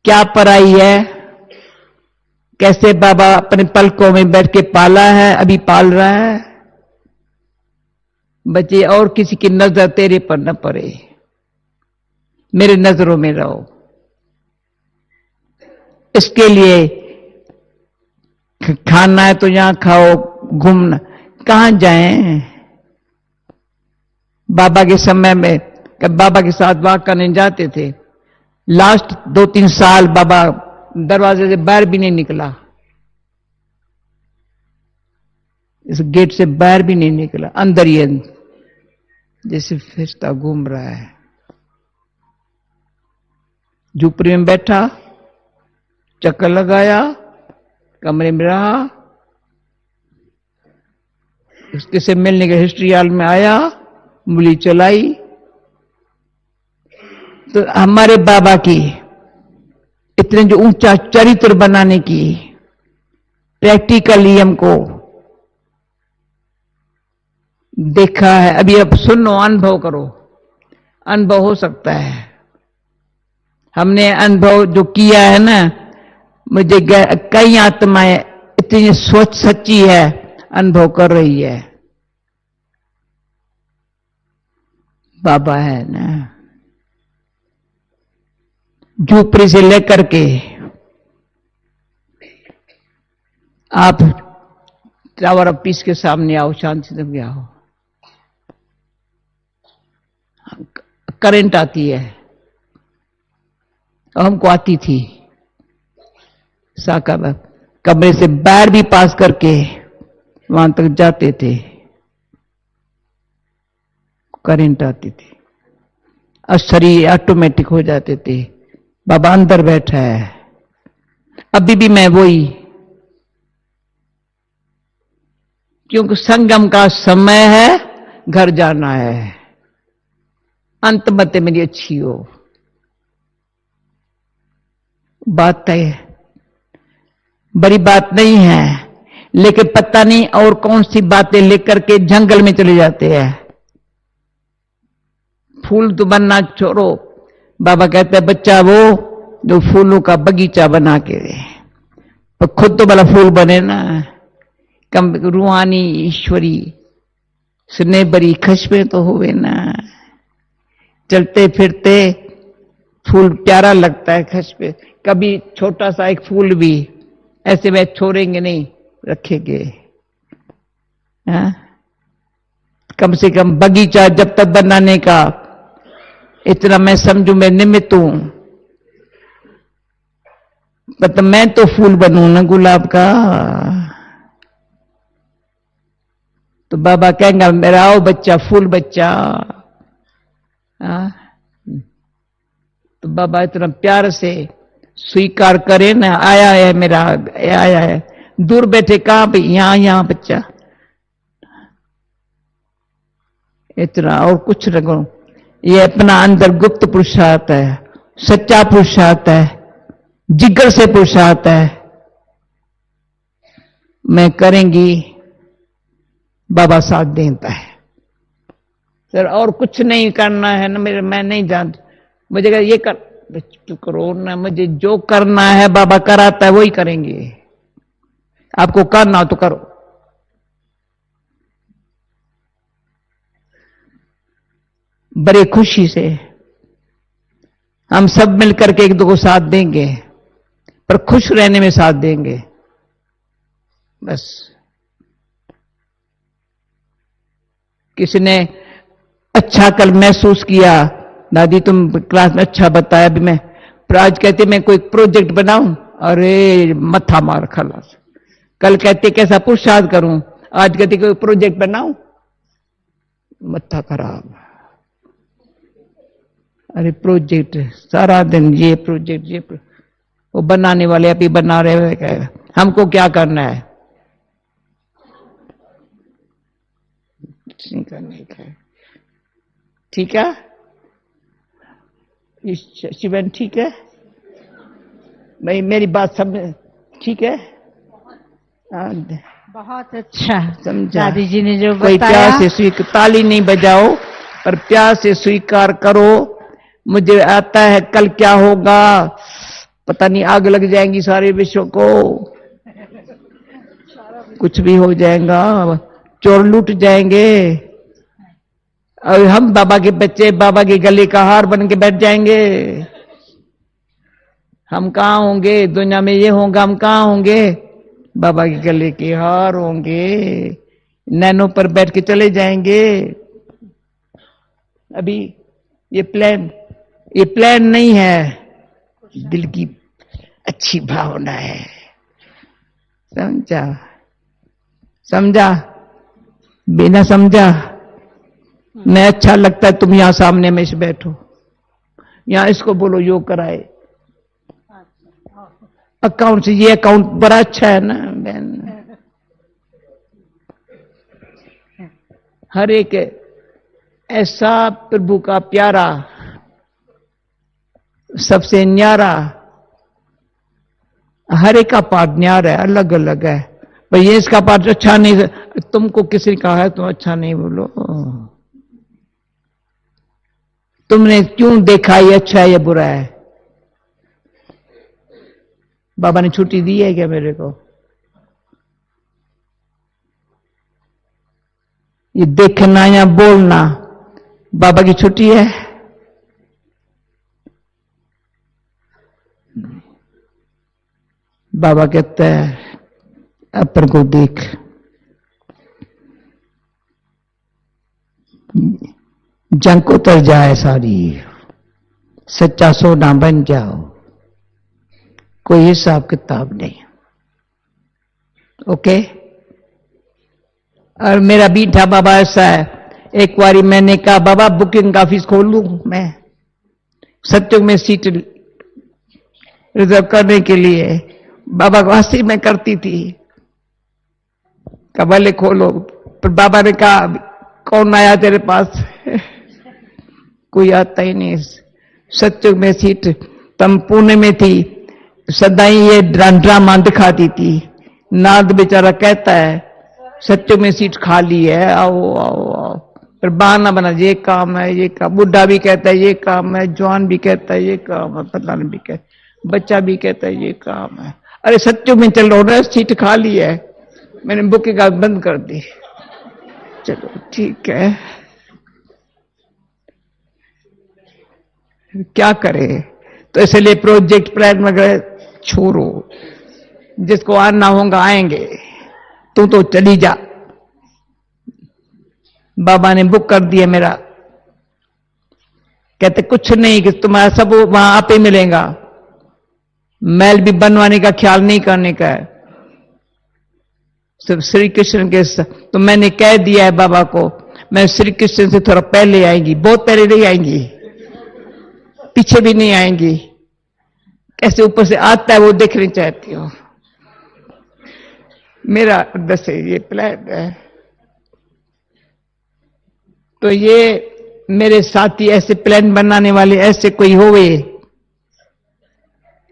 क्या पराई है, कैसे बाबा अपने पलकों में बैठ के पाला है, अभी पाल रहा है। बच्चे और किसी की नजर तेरे पर न पड़े, मेरे नजरों में रहो। इसके लिए खाना है तो यहां खाओ, घूमना कहां जाएं। बाबा के समय में कब बाबा के साथ वॉक करने जाते थे, लास्ट 2-3 साल बाबा दरवाजे से बाहर भी नहीं निकला, इस गेट से बाहर भी नहीं निकला, अंदर ही अंदर जैसे फिरता घूम रहा है। झुपड़ी में बैठा, चक्कर लगाया, कमरे में रहा, उसके से मिलने के हिस्ट्री हॉल में आया, मूली चलाई। तो हमारे बाबा की इतने जो ऊंचा चरित्र बनाने की प्रैक्टिकली हमको देखा है। अभी अब सुनो, अनुभव करो, अनुभव हो सकता है। हमने अनुभव जो किया है ना, मुझे कई आत्माएं इतनी स्वच्छ सच्ची है, अनुभव कर रही है। बाबा है ना, झोपड़ी से लेकर के आप टावर ऑफ पीस के सामने आओ, शांति से आओ। करंट आती है, हमको आती थी साका में, कमरे से बाहर भी पास करके वहां तक जाते थे, करंट आती थी और शरीर ऑटोमेटिक हो जाते थे। बाबा अंदर बैठा है, अभी भी मैं वही, क्योंकि संगम का समय है, घर जाना है, अंत मत मेरी अच्छी हो। बात है, बड़ी बात नहीं है, लेकिन पता नहीं और कौन सी बातें लेकर के जंगल में चले जाते हैं। फूल तो बनना छोड़ो, बाबा कहते हैं बच्चा वो जो फूलों का बगीचा बना के दे, पर खुद तो भला फूल बने ना। कम रूहानी ईश्वरी स्नेह बरी खशबे तो हुए ना। चलते फिरते फूल प्यारा लगता है, खशबे। कभी छोटा सा एक फूल भी ऐसे में छोड़ेंगे नहीं, रखेंगे। हाँ? कम से कम बगीचा जब तक बनाने का, इतना मैं समझू मैं निमित्त हूं, मतलब मैं तो फूल बनूं ना गुलाब का। तो बाबा कहेंगे मेरा आओ बच्चा, फूल बच्चा। तो बाबा इतना प्यार से स्वीकार करे ना, आया है मेरा, आया है। दूर बैठे कहां पे, यहां यहां बच्चा, इतना और कुछ रखो। ये अपना अंदर गुप्त पुरुषार्थ है, सच्चा पुरुषार्थ है, जिगर से पुरुषार्थ है। मैं करेंगी, बाबा साथ देता है सर, और कुछ नहीं करना है ना मेरे, मैं नहीं जानता। मुझे कहा ये कर, चुप करो ना, मुझे जो करना है बाबा कराता है वही करेंगे। आपको करना हो तो करो। बड़े खुशी से हम सब मिलकर के एक दो को साथ देंगे, पर खुश रहने में साथ देंगे बस। किसी ने अच्छा कल महसूस किया, दादी तुम क्लास में अच्छा बताया, अभी मैं आज कहते मैं कोई प्रोजेक्ट बनाऊं, अरे मत्था मार खलास। कल कहते कैसा पुरुषार्थ करूं, आज कहते कोई प्रोजेक्ट बनाऊं, मत्था खराब। अरे प्रोजेक्ट सारा दिन ये प्रोजेक्ट ये वो बनाने वाले अभी बना रहे हैं, हमको क्या करना है, नहीं करने का। ठीक है, शिवन ठीक है भाई, मेरी बात सब ठीक है? हाँ, बहुत अच्छा समझा। दादी जी ने जो कोई बताया। प्यार से स्वीकार, ताली नहीं बजाओ पर प्यार से स्वीकार करो। मुझे आता है कल क्या होगा, पता नहीं, आग लग जाएंगी सारे विश्व को, कुछ भी हो जाएगा, चोर लूट जाएंगे और हम बाबा के बच्चे बाबा के गले का हार बन के बैठ जाएंगे। हम कहाँ होंगे दुनिया में, ये होगा, हम कहाँ होंगे, बाबा के गले के हार होंगे, नैनो पर बैठ के चले जाएंगे। अभी ये प्लान नहीं है, दिल की अच्छी भावना है। समझा? समझा? बिना समझा नहीं अच्छा लगता है। तुम यहां सामने में इस बैठो, यहां इसको बोलो योग कराए। अकाउंट से ये अकाउंट बड़ा अच्छा है ना बहन। हर एक ऐसा प्रभु का प्यारा, सबसे न्यारा, हर एक का पाठ न्यारा है, अलग अलग है। भाई ये इसका पाठ अच्छा नहीं, तुमको किसी कहा है तुम अच्छा नहीं बोलो। तुमने क्यों देखा ये अच्छा है ये बुरा है? बाबा ने छुट्टी दी है क्या मेरे को? ये देखना या बोलना बाबा की छुट्टी है? बाबा कहता है अपन को देख, जंग उतर जाए सारी, सच्चा सोना बन जाओ, कोई हिसाब किताब नहीं। ओके? और मेरा बीठा बाबा ऐसा है, एक बारी मैंने कहा बाबा बुकिंग का ऑफिस खोल लूं मैं सत्युग में सीट रिजर्व करने के लिए। बाबा को हंसी में करती थी, कहा भले खोलो। पर बाबा ने कहा कौन आया तेरे पास? कोई आता ही नहीं। सत्युग में सीट, तम पुणे में थी, सदाई ये ड्रामा दिखाती थी। नाद बेचारा कहता है सत्युग में सीट खाली है, आओ आओ आओ। फिर बहाना बना, ये काम है, ये काम। बुढ़ा भी कहता है ये काम है, जवान भी कहता है ये काम है, पता नहीं भी कहता, बच्चा भी कहता है ये काम है। अरे सत्युग में चल रहा है, सीट खाली है। मैंने बुकिंग बंद कर दी। चलो ठीक है, क्या करे। तो इसलिए प्रोजेक्ट प्लान वगैरह छोड़ो, जिसको आना होगा आएंगे, तू तो चली जा। बाबा ने बुक कर दिया मेरा, कहते कुछ नहीं कि तुम्हारा सब वहां आप ही मिलेगा, महल भी बनवाने का ख्याल नहीं करने का है, सिर्फ श्री कृष्ण के साथ। तो मैंने कह दिया है बाबा को, मैं श्री कृष्ण से थोड़ा पहले आएंगी, बहुत पहले नहीं आएंगी, पीछे भी नहीं आएंगी, कैसे ऊपर से आता है वो देखना चाहती हूँ। मेरा अंदर से ये प्लान है। तो ये मेरे साथी ऐसे प्लान बनाने वाले ऐसे कोई होवे,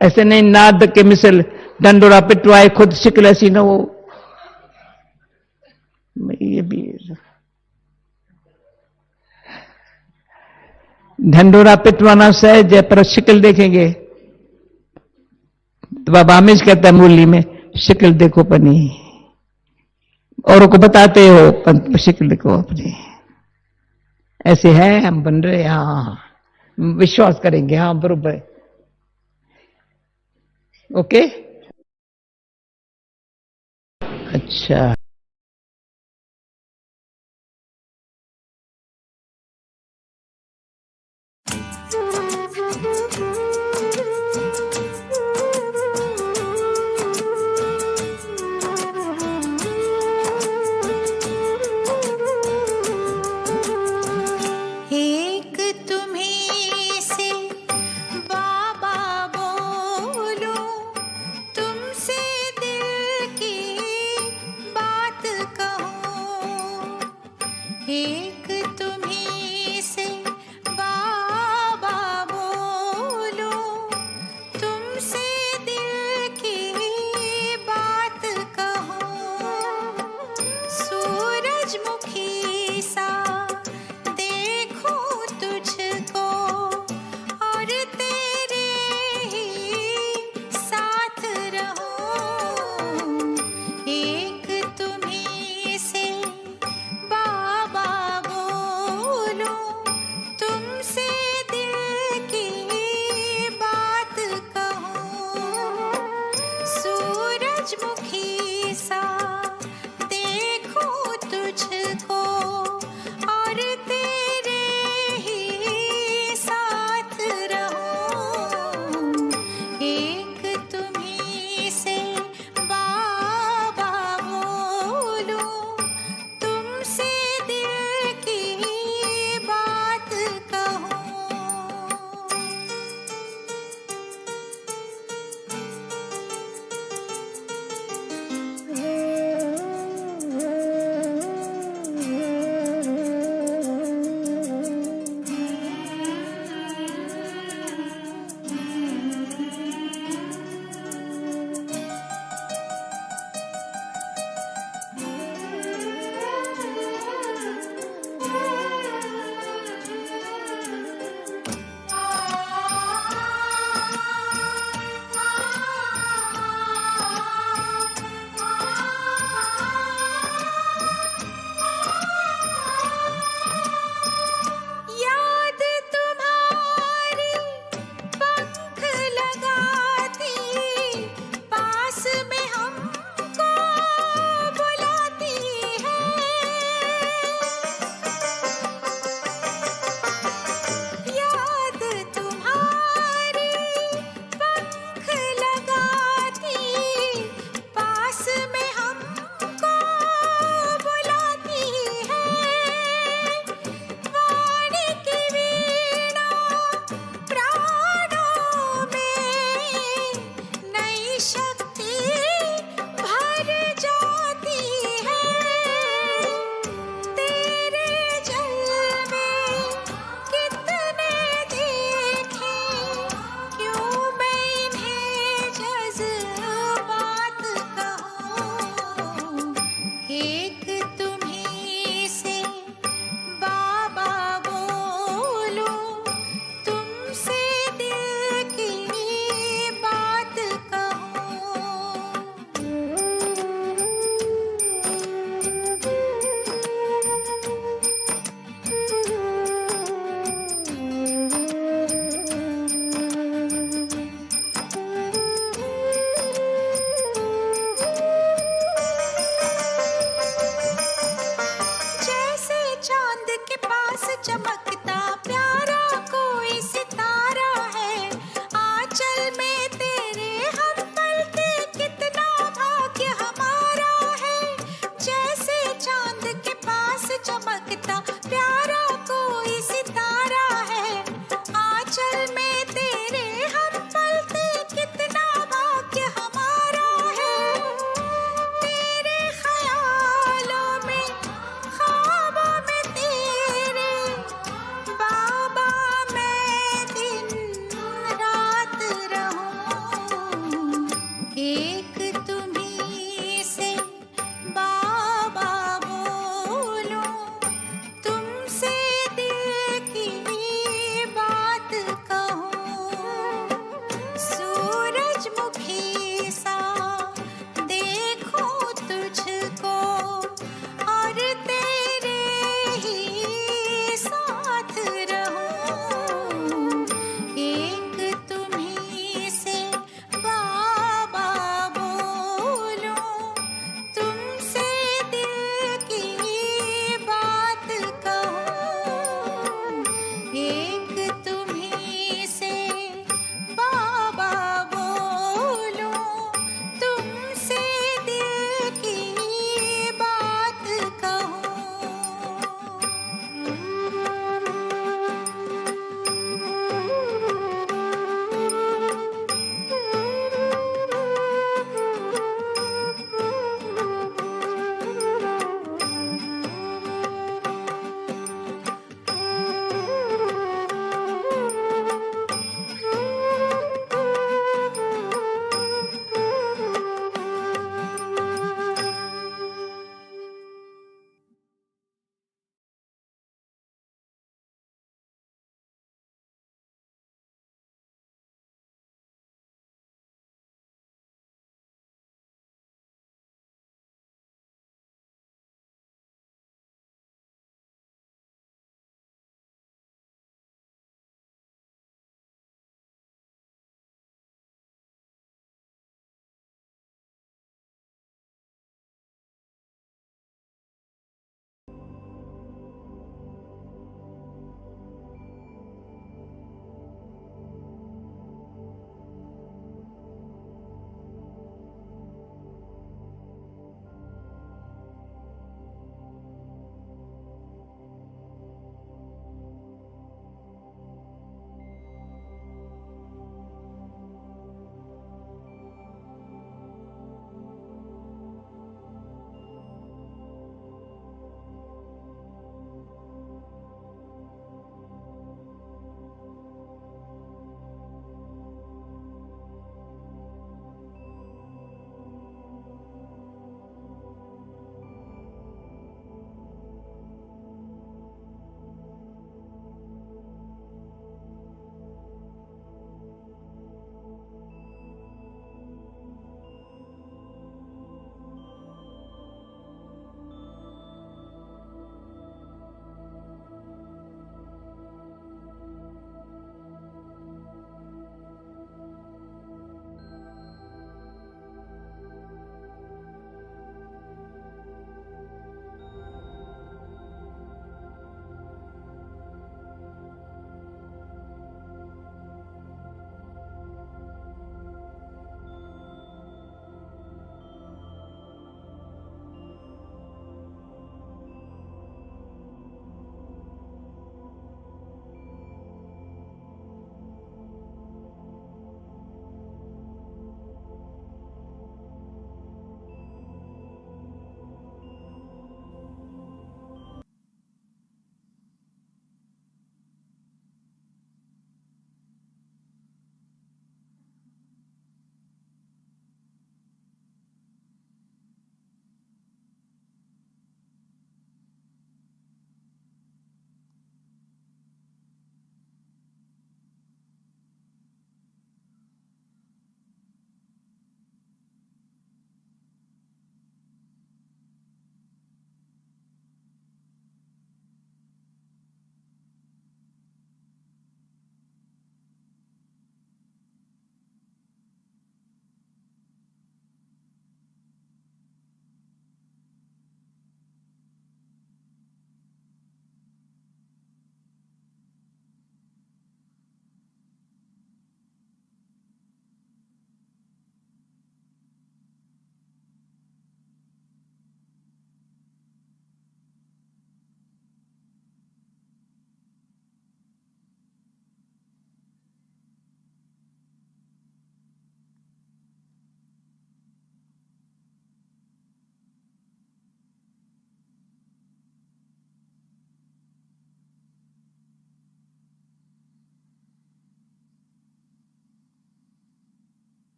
ऐसे नहीं नाद के मिसल डंडोरा पिटवाए खुद शिकल ऐसी ना हो। ये भी ढंडोरा पिटवाना सहज है, पर शिकल देखेंगे तो बाबा हमेश कहता है मुरली में, शिकल देखो पनी, औरों को बताते हो पर शिकल देखो अपनी। ऐसे है हम बन रहे, हाँ विश्वास करेंगे, हाँ बरोबर है। ओके, अच्छा एक तुम्हीं से बाबा बोलूं, तुमसे दिल की बात कहूं। एक तुम्हीं से बाबा बोलूं,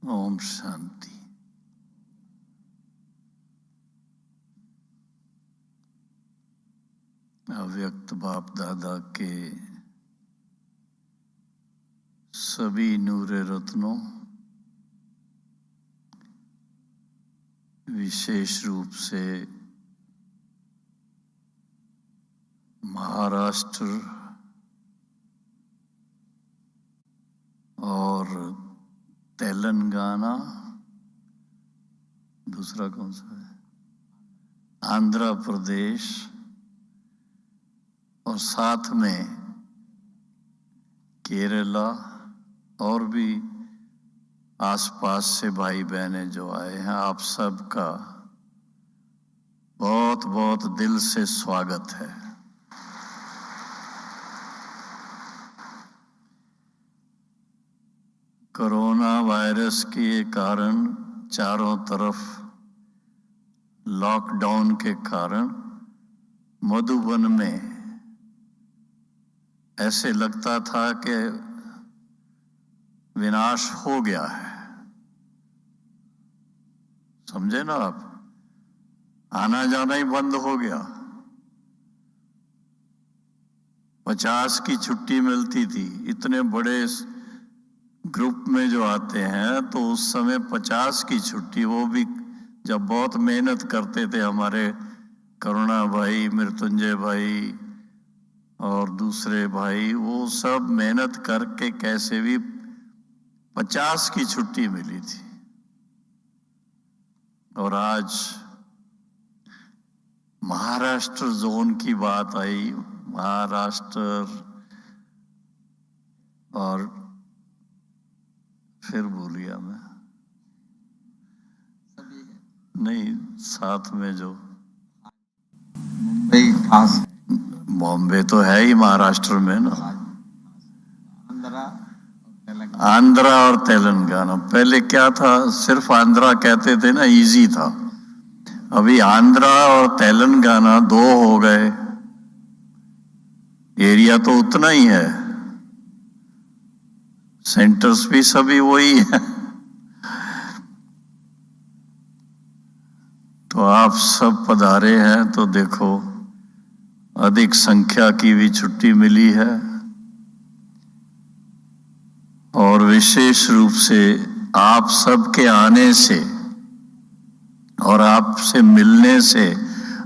ओम शांति। अव्यक्त बाप दादा के सभी नूरे रत्नों, विशेष रूप से महाराष्ट्र और तेलंगाना, दूसरा कौन सा है, आंध्र प्रदेश, और साथ में केरला और भी आसपास से भाई बहनें जो आए हैं, आप सबका बहुत बहुत दिल से स्वागत है। कोरोना वायरस के कारण चारों तरफ लॉकडाउन के कारण मधुबन में ऐसे लगता था कि विनाश हो गया है। समझे ना आप, आना जाना ही बंद हो गया। 50 की छुट्टी मिलती थी, इतने बड़े ग्रुप में जो आते हैं तो उस समय 50 की छुट्टी, वो भी जब बहुत मेहनत करते थे हमारे करुणा भाई, मृत्युंजय भाई और दूसरे भाई, वो सब मेहनत करके कैसे भी 50 की छुट्टी मिली थी। और आज महाराष्ट्र जोन की बात आई, महाराष्ट्र और फिर भूल गया मैं, नहीं साथ में जो मुंबई खास, बॉम्बे तो है ही महाराष्ट्र में ना, आंध्रा आंध्रा और तेलंगाना। पहले क्या था, सिर्फ आंध्रा कहते थे ना, इजी था। अभी आंध्रा और तेलंगाना 2 हो गए। एरिया तो उतना ही है, सेंटर्स भी सभी वही है। तो आप सब पधारे हैं तो देखो, अधिक संख्या की भी छुट्टी मिली है। और विशेष रूप से आप सबके आने से और आपसे मिलने से,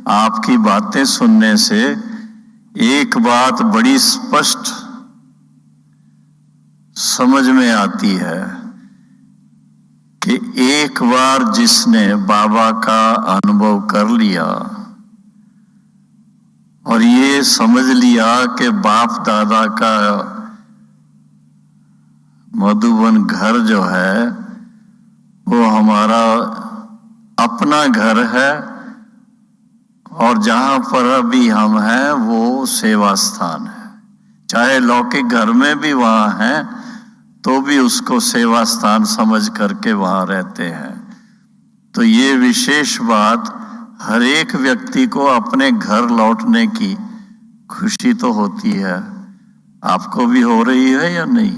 आपकी बातें सुनने से एक बात बड़ी स्पष्ट समझ में आती है कि एक बार जिसने बाबा का अनुभव कर लिया और ये समझ लिया कि बाप दादा का मधुबन घर जो है वो हमारा अपना घर है, और जहां पर अभी हम हैं वो सेवा स्थान है। चाहे लौकिक घर में भी वहां हैं तो भी उसको सेवा स्थान समझ करके वहां रहते हैं। तो ये विशेष बात हर एक व्यक्ति को अपने घर लौटने की खुशी तो होती है। आपको भी हो रही है या नहीं?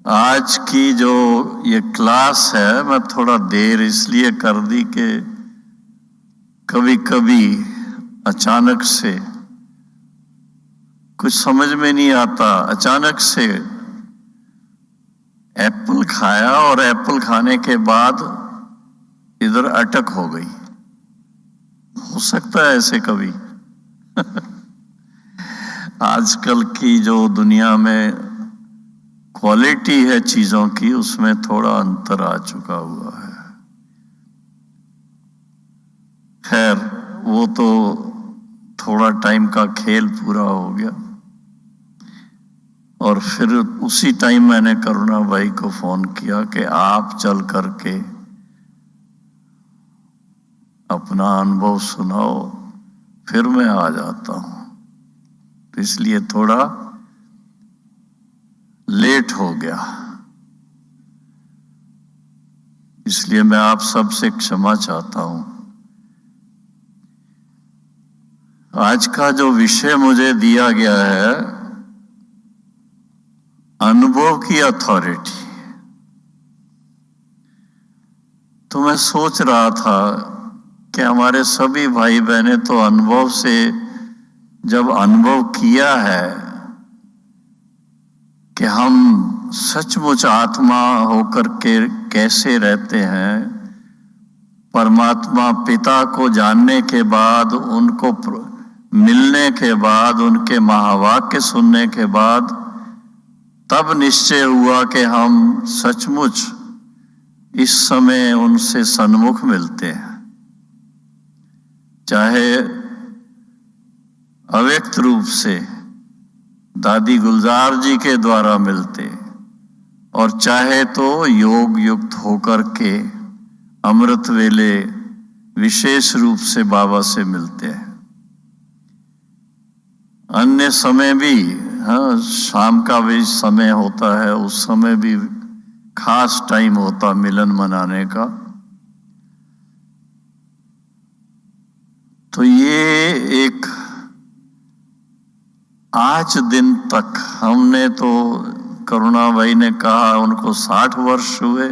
आज की जो ये क्लास है, मैं थोड़ा देर इसलिए कर दी कि कभी कभी अचानक से कुछ समझ में नहीं आता। अचानक से एप्पल खाया और एप्पल खाने के बाद इधर अटक हो गई। हो सकता है ऐसे कभी। आजकल की जो दुनिया में क्वालिटी है चीजों की, उसमें थोड़ा अंतर आ चुका हुआ है। खैर, वो तो थोड़ा टाइम का खेल पूरा हो गया। और फिर उसी टाइम मैंने करुणा भाई को फोन किया कि आप चल करके अपना अनुभव सुनाओ, फिर मैं आ जाता हूं। तो इसलिए थोड़ा लेट हो गया, इसलिए मैं आप सबसे क्षमा चाहता हूं। आज का जो विषय मुझे दिया गया है अनुभव की अथॉरिटी। तो मैं सोच रहा था कि हमारे सभी भाई बहनें तो अनुभव से, जब अनुभव किया है कि हम सचमुच आत्मा होकर के कैसे रहते हैं, परमात्मा पिता को जानने के बाद, उनको मिलने के बाद, उनके महावाक्य सुनने के बाद, तब निश्चय हुआ कि हम सचमुच इस समय उनसे सन्मुख मिलते हैं, चाहे अव्यक्त रूप से दादी गुलजार जी के द्वारा मिलते, और चाहे तो योग युक्त होकर के अमृत वेले विशेष रूप से बाबा से मिलते हैं। अन्य समय भी, हाँ, शाम का भी समय होता है, उस समय भी खास टाइम होता मिलन मनाने का। तो ये एक आज दिन तक हमने तो, करुणा भाई ने कहा उनको 60 वर्ष हुए,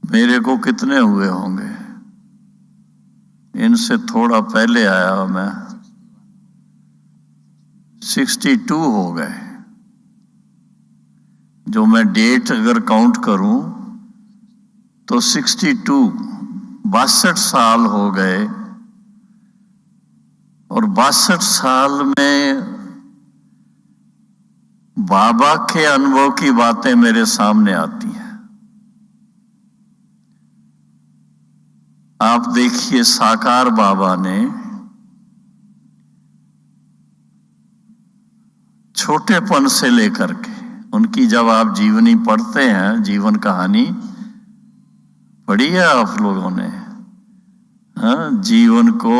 मेरे को कितने हुए होंगे, इनसे थोड़ा पहले आया मैं, 62 हो गए। जो मैं डेट अगर काउंट करूं तो 62, 62 साल हो गए। और 62 साल में बाबा के अनुभव की बातें मेरे सामने आती हैं। आप देखिए, साकार बाबा ने छोटेपन से लेकर के, उनकी जब आप जीवनी पढ़ते हैं, जीवन कहानी पढ़ी है आप लोगों ने, हाँ, जीवन को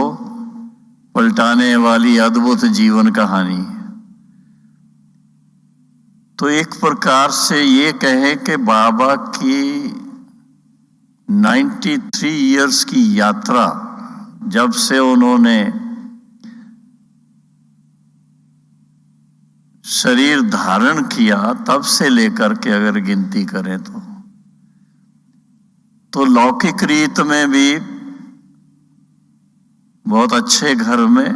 पलटाने वाली अद्भुत जीवन कहानी। तो एक प्रकार से ये कहें कि बाबा की 93 इयर्स की यात्रा, जब से उन्होंने शरीर धारण किया तब से लेकर के अगर गिनती करें तो लौकिक रीत में भी बहुत अच्छे घर में,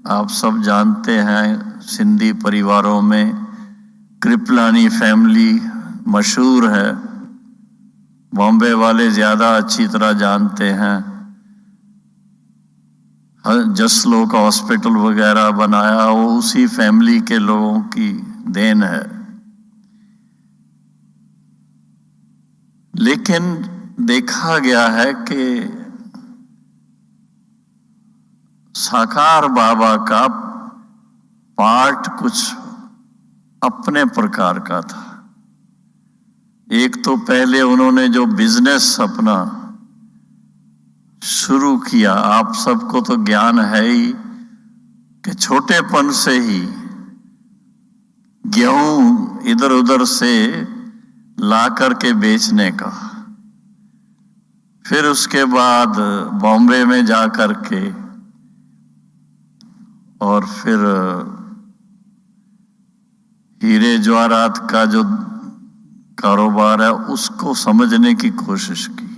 आप सब जानते हैं, सिंधी परिवारों में कृपलानी फैमिली मशहूर है, बॉम्बे वाले ज्यादा अच्छी तरह जानते हैं। जसलोक हॉस्पिटल वगैरह बनाया वो उसी फैमिली के लोगों की देन है। लेकिन देखा गया है कि साकार बाबा का पार्ट कुछ अपने प्रकार का था। एक तो पहले उन्होंने जो बिजनेस अपना शुरू किया, आप सबको तो ज्ञान है ही कि छोटेपन से ही गेहूं इधर उधर से ला करके बेचने का, फिर उसके बाद बॉम्बे में जा करके, और फिर हीरे जवाहरात का जो कारोबार है उसको समझने की कोशिश की,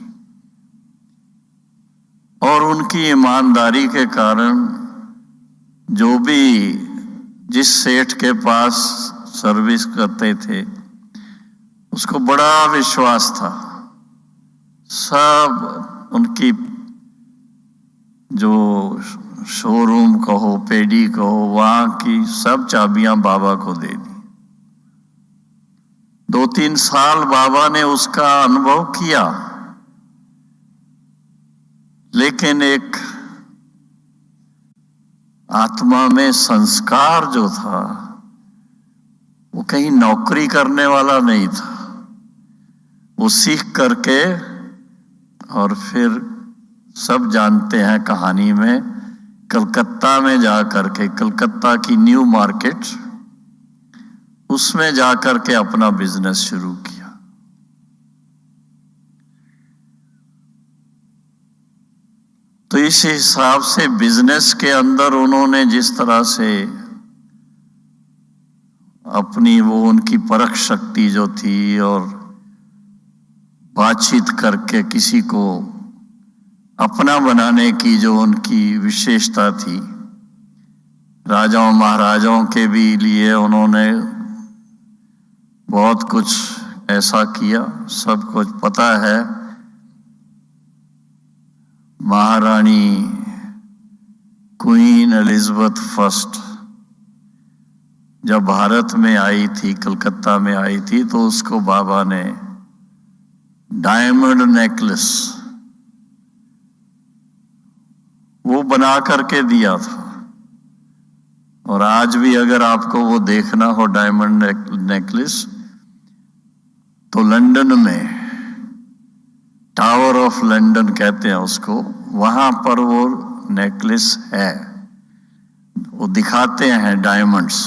और उनकी ईमानदारी के कारण जो भी जिस सेठ के पास सर्विस करते थे उसको बड़ा विश्वास था। सब उनकी जो शोरूम कहो, पेडी कहो, वहां की सब चाबियां बाबा को दे दी। 2-3 साल बाबा ने उसका अनुभव किया, लेकिन एक आत्मा में संस्कार जो था वो कहीं नौकरी करने वाला नहीं था। वो सीख करके, और फिर सब जानते हैं कहानी में, कलकत्ता में जा करके, कलकत्ता की न्यू मार्केट, उसमें जाकर के अपना बिजनेस शुरू किया। तो इस हिसाब से बिजनेस के अंदर उन्होंने जिस तरह से अपनी वो उनकी परख शक्ति जो थी और बातचीत करके किसी को अपना बनाने की जो उनकी विशेषता थी, राजाओं महाराजाओं के भी लिए उन्होंने बहुत कुछ ऐसा किया। सब कुछ पता है, महारानी क्वीन एलिजाबेथ फर्स्ट जब भारत में आई थी, कलकत्ता में आई थी, तो उसको बाबा ने डायमंड नेकलेस वो बना करके दिया था। और आज भी अगर आपको वो देखना हो डायमंड नेकलेस, तो लंदन में टावर ऑफ लंदन कहते हैं उसको, वहां पर वो नेकलेस है। वो दिखाते हैं डायमंड्स,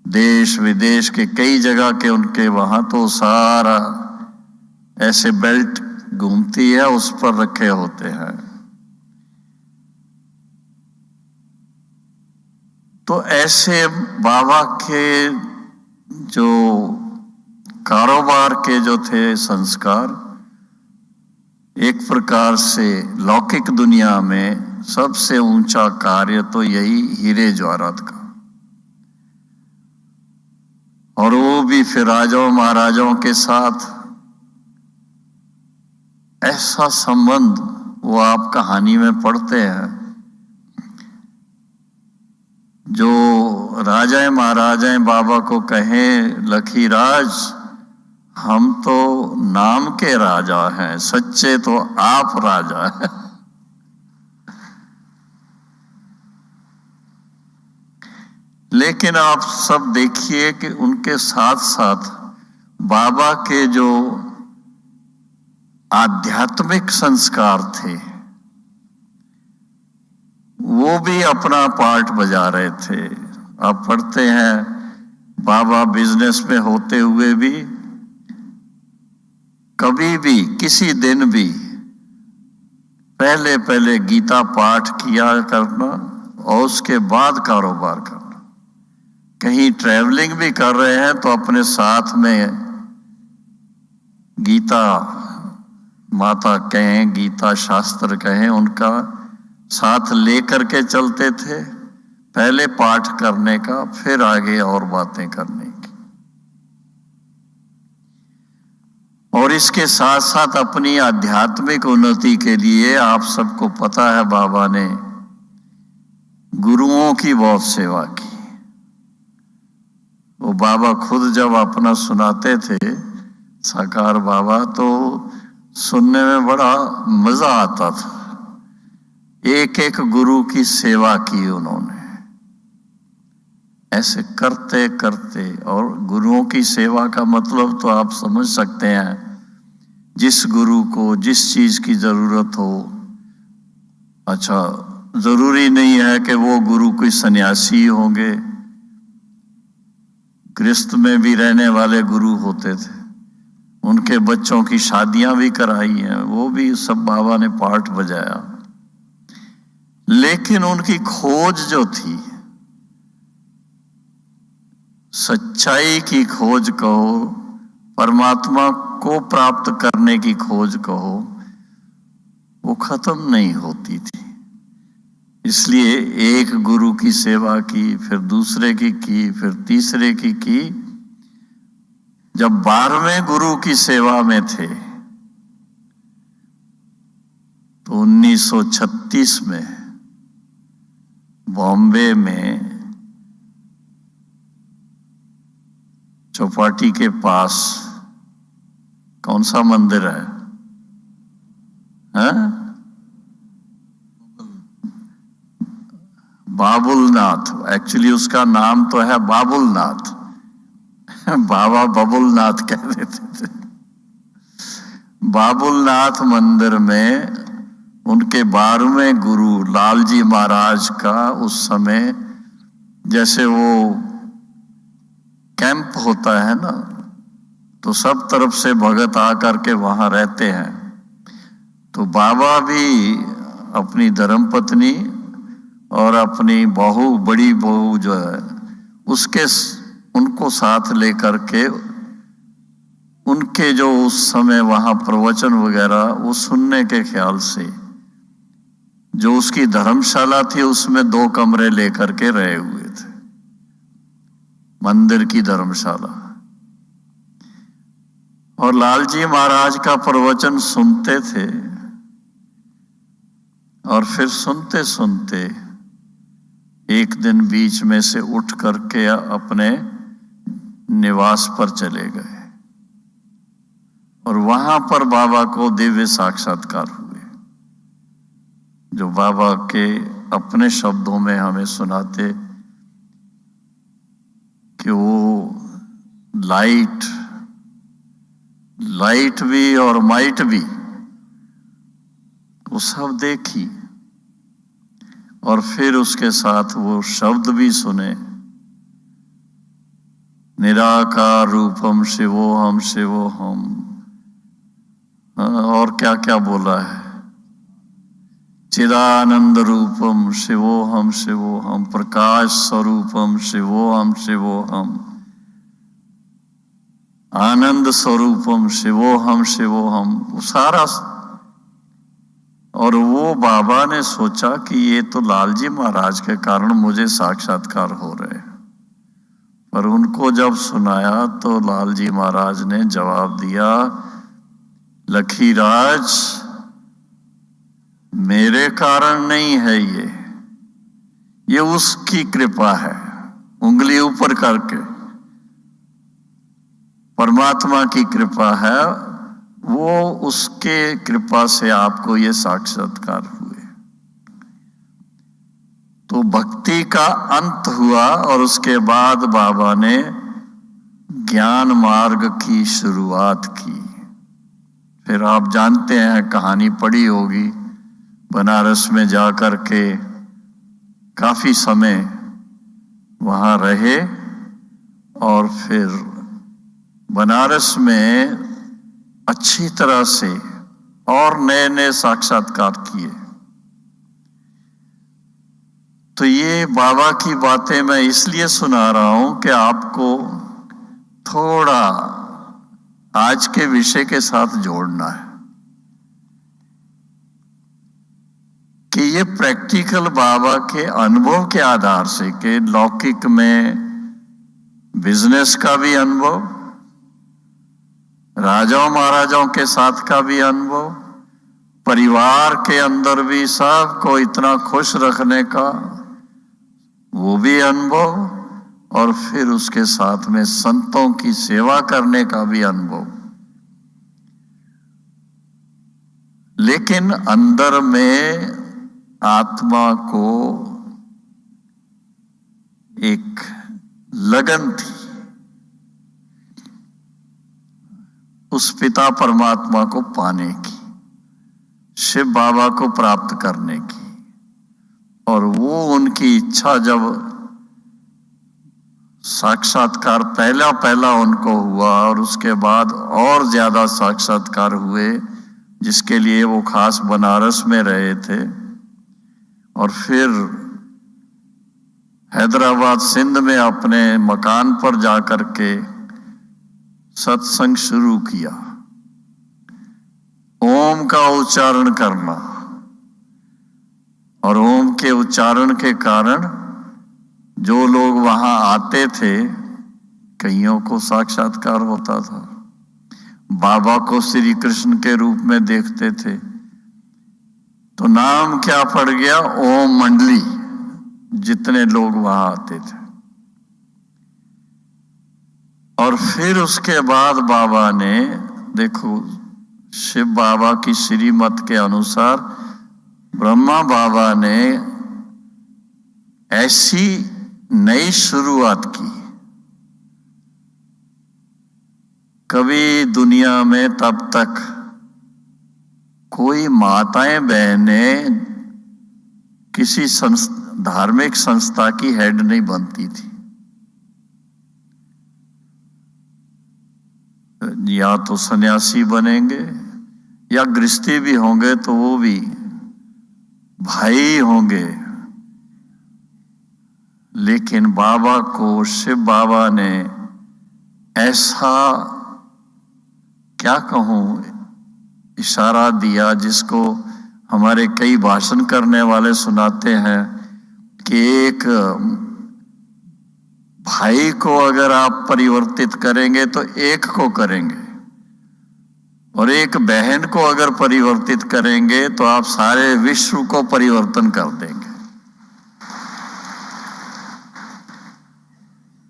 देश विदेश के कई जगह के उनके वहां, तो सारा ऐसे बेल्ट घूमती है, उस पर रखे होते हैं। तो ऐसे बाबा के जो कारोबार के जो थे संस्कार, एक प्रकार से लौकिक दुनिया में सबसे ऊंचा कार्य तो यही हीरे जवाहरात का, और वो भी फिर राजाओं महाराजाओं के साथ ऐसा संबंध, वो आप कहानी में पढ़ते हैं। जो राजाएं महाराजाएं बाबा को कहें, लखीराज हम तो नाम के राजा हैं, सच्चे तो आप राजा हैं। लेकिन आप सब देखिए कि उनके साथ साथ बाबा के जो आध्यात्मिक संस्कार थे वो भी अपना पार्ट बजा रहे थे। आप पढ़ते हैं बाबा बिजनेस में होते हुए भी कभी भी किसी दिन भी पहले पहले गीता पाठ किया करना और उसके बाद कारोबार करना। कहीं ट्रैवलिंग भी कर रहे हैं तो अपने साथ में गीता माता कहें, गीता शास्त्र कहें, उनका साथ लेकर के चलते थे, पहले पाठ करने का, फिर आगे और बातें करने की। और इसके साथ साथ अपनी आध्यात्मिक उन्नति के लिए आप सबको पता है बाबा ने गुरुओं की बहुत सेवा की। वो बाबा खुद जब अपना सुनाते थे साकार बाबा, तो सुनने में बड़ा मजा आता था। एक एक गुरु की सेवा की उन्होंने, ऐसे करते करते। और गुरुओं की सेवा का मतलब तो आप समझ सकते हैं, जिस गुरु को जिस चीज की जरूरत हो। अच्छा, जरूरी नहीं है कि वो गुरु कोई सन्यासी होंगे, गृहस्थ में भी रहने वाले गुरु होते थे। उनके बच्चों की शादियां भी कराई हैं, वो भी सब बाबा ने पार्ट बजाया। लेकिन उनकी खोज जो थी, सच्चाई की खोज कहो, परमात्मा को प्राप्त करने की खोज कहो, वो खत्म नहीं होती थी। इसलिए एक गुरु की सेवा की, फिर दूसरे की, फिर तीसरे की। जब 12वें गुरु की सेवा में थे तो 1936 में बॉम्बे में चौपाटी के पास कौन सा मंदिर है, हैं? बाबुलनाथ। एक्चुअली उसका नाम तो है बाबुलनाथ, बाबा बबुलनाथ कह देते थे। बाबुलनाथ मंदिर में उनके 12वें गुरु लालजी महाराज का उस समय, जैसे वो कैंप होता है ना, तो सब तरफ से भगत आकर के वहां रहते हैं। तो बाबा भी अपनी धर्मपत्नी और अपनी बहू, बड़ी बहू जो है, उसके उनको साथ लेकर के उनके जो उस समय वहां प्रवचन वगैरह वो सुनने के ख्याल से जो उसकी धर्मशाला थी उसमें 2 कमरे लेकर के रहे हुए थे, मंदिर की धर्मशाला। और लालजी महाराज का प्रवचन सुनते थे और फिर सुनते सुनते एक दिन बीच में से उठ करके अपने निवास पर चले गए और वहां पर बाबा को दिव्य साक्षात्कार हुए, जो बाबा के अपने शब्दों में हमें सुनाते कि वो लाइट भी और माइट भी वो सब देखी और फिर उसके साथ वो शब्द भी सुने, निराकार रूपम शिवोहम शिवोहम, और क्या क्या बोला है, चिदानंद रूपम शिवोहम शिवोहम, प्रकाश स्वरूपम शिवोहम शिवोहम, आनंद स्वरूपम शिवोहम शिवोहम, वो सारा। और वो बाबा ने सोचा कि ये तो लालजी महाराज के कारण मुझे साक्षात्कार हो रहे हैं, पर उनको जब सुनाया तो लालजी महाराज ने जवाब दिया, लखीराज मेरे कारण नहीं है, ये उसकी कृपा है, उंगली ऊपर करके परमात्मा की कृपा है, वो उसके कृपा से आपको ये साक्षात्कार हुए। तो भक्ति का अंत हुआ और उसके बाद बाबा ने ज्ञान मार्ग की शुरुआत की। फिर आप जानते हैं, कहानी पढ़ी होगी, बनारस में जाकर के काफी समय वहां रहे और फिर बनारस में अच्छी तरह से और नए नए साक्षात्कार किए। तो ये बाबा की बातें मैं इसलिए सुना रहा हूं कि आपको थोड़ा आज के विषय के साथ जोड़ना है कि ये प्रैक्टिकल बाबा के अनुभव के आधार से, कि लौकिक में बिजनेस का भी अनुभव, राजाओं महाराजाओं के साथ का भी अनुभव, परिवार के अंदर भी सबको इतना खुश रखने का वो भी अनुभव, और फिर उसके साथ में संतों की सेवा करने का भी अनुभव। लेकिन अंदर में आत्मा को एक लगन थी उस पिता परमात्मा को पाने की, शिव बाबा को प्राप्त करने की। और वो उनकी इच्छा जब साक्षात्कार पहला उनको हुआ और उसके बाद और ज्यादा साक्षात्कार हुए, जिसके लिए वो खास बनारस में रहे थे, और फिर हैदराबाद सिंध में अपने मकान पर जाकर के सत्संग शुरू किया, ओम का उच्चारण करना, और ओम के उच्चारण के कारण जो लोग वहां आते थे कईयों को साक्षात्कार होता था, बाबा को श्री कृष्ण के रूप में देखते थे। तो नाम क्या पड़ गया, ओम मंडली, जितने लोग वहां आते थे। और फिर उसके बाद बाबा ने, देखो शिव बाबा की श्रीमत के अनुसार ब्रह्मा बाबा ने ऐसी नई शुरुआत की, कभी दुनिया में तब तक कोई माताएं बहनें किसी धार्मिक संस्था की हेड नहीं बनती थी। या तो सन्यासी बनेंगे या गृहस्थी भी होंगे, तो वो भी भाई होंगे, लेकिन बाबा को शिव बाबा ने ऐसा, क्या कहूं, इशारा दिया जिसको हमारे कई भाषण करने वाले सुनाते हैं कि एक भाई को अगर आप परिवर्तित करेंगे तो एक को करेंगे, और एक बहन को अगर परिवर्तित करेंगे तो आप सारे विश्व को परिवर्तन कर देंगे।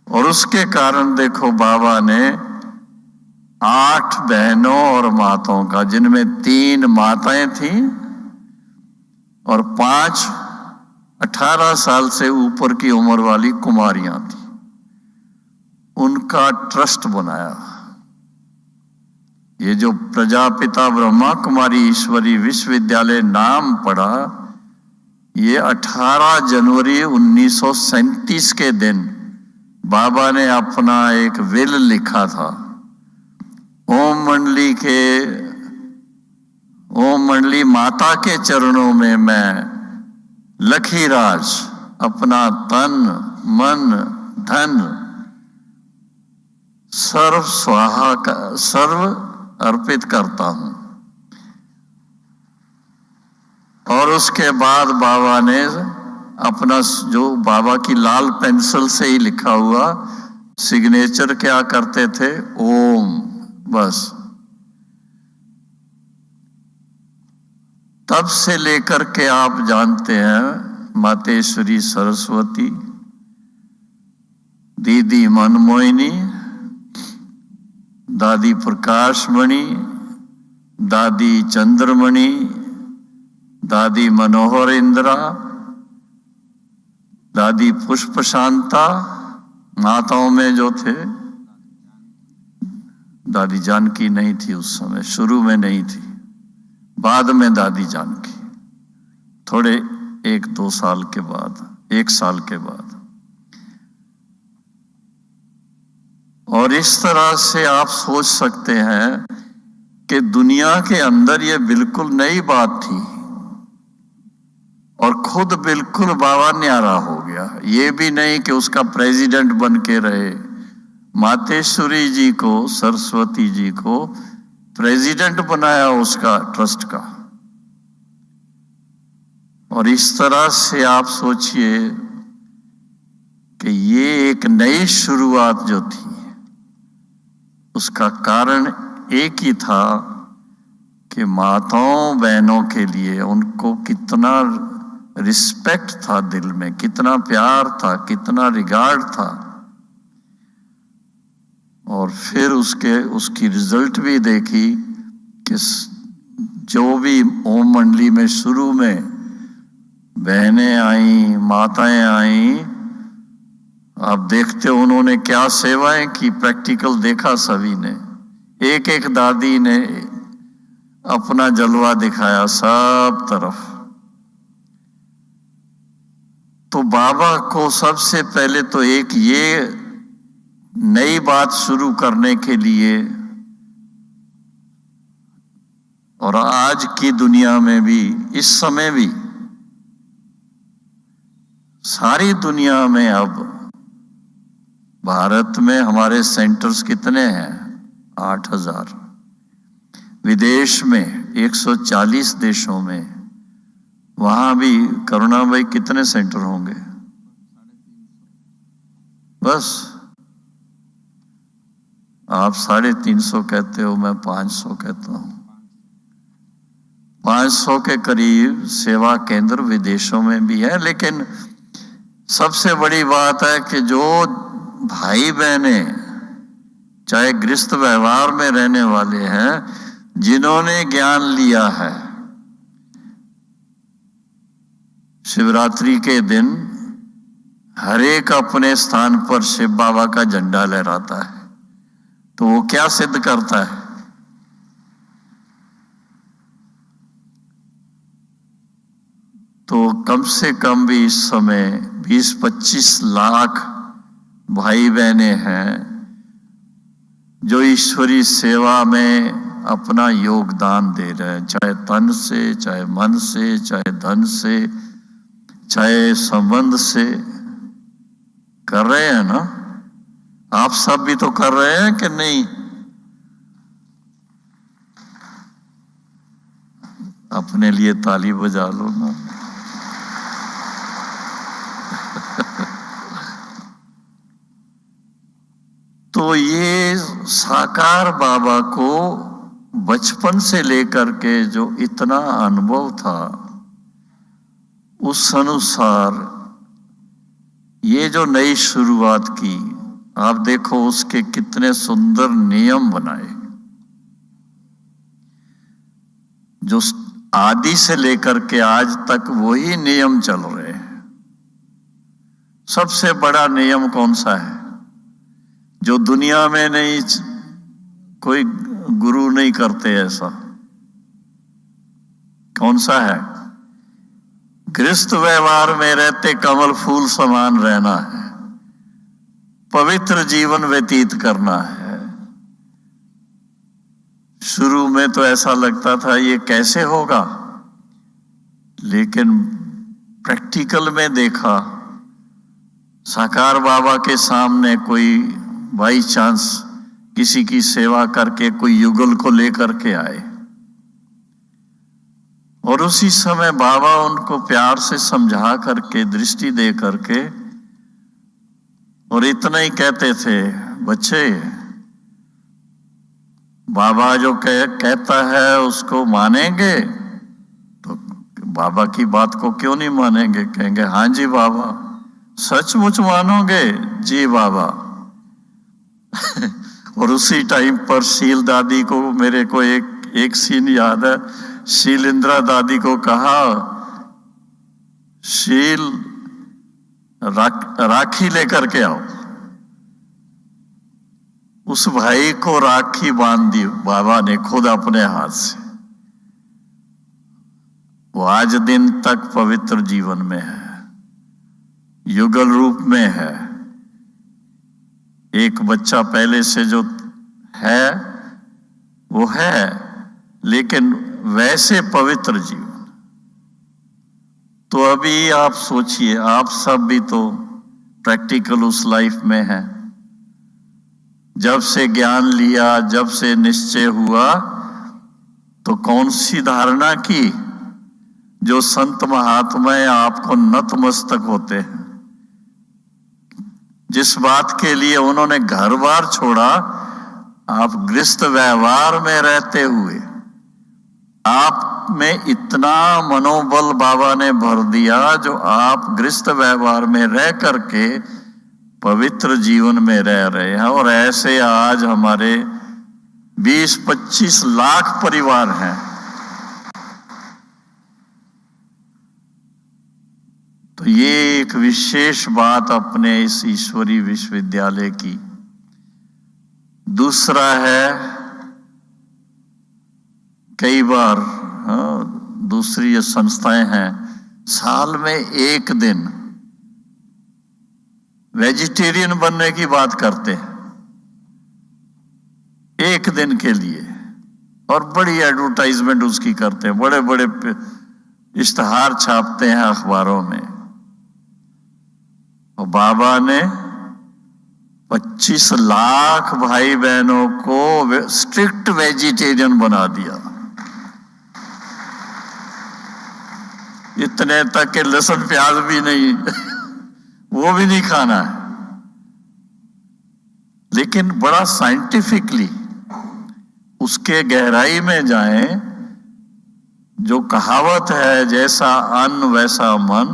और उसके कारण देखो बाबा ने 8 बहनों और माताओं का, जिनमें 3 माताएं थीं और 5 18 साल से ऊपर की उम्र वाली कुमारियां थी, उनका ट्रस्ट बनाया। ये जो प्रजापिता ब्रह्मा कुमारी ईश्वरी विश्वविद्यालय नाम पड़ा, ये 18 जनवरी 1937 के दिन बाबा ने अपना एक विल लिखा था। ओम मंडली माता के चरणों में मैं लखीराज अपना तन मन धन सर्व अर्पित करता हूं। और उसके बाद बाबा ने अपना, जो बाबा की लाल पेंसिल से ही लिखा हुआ सिग्नेचर क्या करते थे, ओम, बस। तब से लेकर के आप जानते हैं मातेश्वरी सरस्वती, दीदी मनमोहिनी, दादी प्रकाशमणि, दादी चंद्रमणि, दादी मनोहर इंदिरा, दादी पुष्प शांता, माताओं में जो थे दादी जानकी नहीं थी उस समय, शुरू में नहीं थी, बाद में दादी जानकी, थोड़े 1-2 साल के बाद, 1 साल के बाद। और इस तरह से आप सोच सकते हैं कि दुनिया के अंदर ये बिल्कुल नई बात थी, और खुद बिल्कुल बाबा न्यारा हो गया। ये भी नहीं कि उसका प्रेसिडेंट बन के रहे, मातेश्वरी जी को, सरस्वती जी को प्रेसिडेंट बनाया उसका ट्रस्ट का। और इस तरह से आप सोचिए कि ये एक नई शुरुआत जो थी, उसका कारण एक ही था कि माताओं बहनों के लिए उनको कितना रिस्पेक्ट था दिल में, कितना प्यार था, कितना रिगार्ड था। और फिर उसकी रिजल्ट भी देखी कि जो भी ओम मंडली में शुरू में बहनें आई, माताएं आई, आप देखते हो उन्होंने क्या सेवाएं की, प्रैक्टिकल देखा सभी ने। एक एक दादी ने अपना जलवा दिखाया सब तरफ। तो बाबा को सबसे पहले तो एक ये नई बात शुरू करने के लिए, और आज की दुनिया में भी, इस समय भी, सारी दुनिया में अब भारत में हमारे सेंटर्स कितने हैं? 8000। विदेश में 140 देशों में, वहां भी करुणा भाई कितने सेंटर होंगे? बस आप 350 कहते हो, मैं 500 कहता हूं। 500 के करीब सेवा केंद्र विदेशों में भी है। लेकिन सबसे बड़ी बात है कि जो भाई बहने चाहे गृहस्थ व्यवहार में रहने वाले हैं, जिन्होंने ज्ञान लिया है, शिवरात्रि के दिन हर एक अपने स्थान पर शिव बाबा का झंडा लहराता है। तो वो क्या सिद्ध करता है? तो कम से कम भी इस समय 20-25 लाख भाई बहने हैं जो ईश्वरी सेवा में अपना योगदान दे रहे हैं, चाहे तन से, चाहे मन से, चाहे धन से, चाहे संबंध से। कर रहे हैं ना? आप सब भी तो कर रहे हैं कि नहीं? अपने लिए ताली बजा लो ना। तो ये साकार बाबा को बचपन से लेकर के जो इतना अनुभव था, उस अनुसार ये जो नई शुरुआत की, आप देखो उसके कितने सुंदर नियम बनाए, जो आदि से लेकर के आज तक वही नियम चल रहे हैं। सबसे बड़ा नियम कौन सा है जो दुनिया में नहीं, कोई गुरु नहीं करते ऐसा? कौन सा है? गृहस्थ व्यवहार में रहते कमल फूल समान रहना है, पवित्र जीवन व्यतीत करना है। शुरू में तो ऐसा लगता था ये कैसे होगा, लेकिन प्रैक्टिकल में देखा, साकार बाबा के सामने कोई बाई चांस किसी की सेवा करके कोई युगल को लेकर के आए, और उसी समय बाबा उनको प्यार से समझा करके, दृष्टि दे करके, और इतना ही कहते थे, बच्चे बाबा जो कहता है उसको मानेंगे? तो बाबा की बात को क्यों नहीं मानेंगे? कहेंगे हाँ जी बाबा। सचमुच मानोगे? जी बाबा। और उसी टाइम पर शील दादी को, मेरे को एक सीन याद है, शील इंदिरा दादी को कहा, शील राखी लेकर के आओ। उस भाई को राखी बांध दी बाबा ने खुद अपने हाथ से। वो आज दिन तक पवित्र जीवन में है, युगल रूप में है। एक बच्चा पहले से जो है वो है, लेकिन वैसे पवित्र जीवन। तो अभी आप सोचिए, आप सब भी तो प्रैक्टिकल उस लाइफ में है। जब से ज्ञान लिया, जब से निश्चय हुआ, तो कौन सी धारणा की? जो संत महात्मा आपको नतमस्तक होते हैं, जिस बात के लिए उन्होंने घर बार छोड़ा, आप गृहस्थ व्यवहार में रहते हुए आप में इतना मनोबल बाबा ने भर दिया, जो आप गृहस्थ व्यवहार में रह करके पवित्र जीवन में रह रहे हैं। और ऐसे आज हमारे 20-25 लाख परिवार हैं। तो ये एक विशेष बात अपने इस ईश्वरीय विश्वविद्यालय की। दूसरा है, कई बार दूसरी ये संस्थाएं हैं, साल में एक दिन वेजिटेरियन बनने की बात करते हैं, एक दिन के लिए, और बड़ी एडवर्टाइजमेंट उसकी करते हैं, बड़े बड़े इश्तहार छापते हैं अखबारों में। और बाबा ने 25 लाख भाई बहनों को स्ट्रिक्ट वेजिटेरियन बना दिया। इतने तक के लहसुन प्याज भी नहीं वो भी नहीं खाना है। लेकिन बड़ा साइंटिफिकली उसके गहराई में जाएं, जो कहावत है, जैसा अन्न वैसा मन,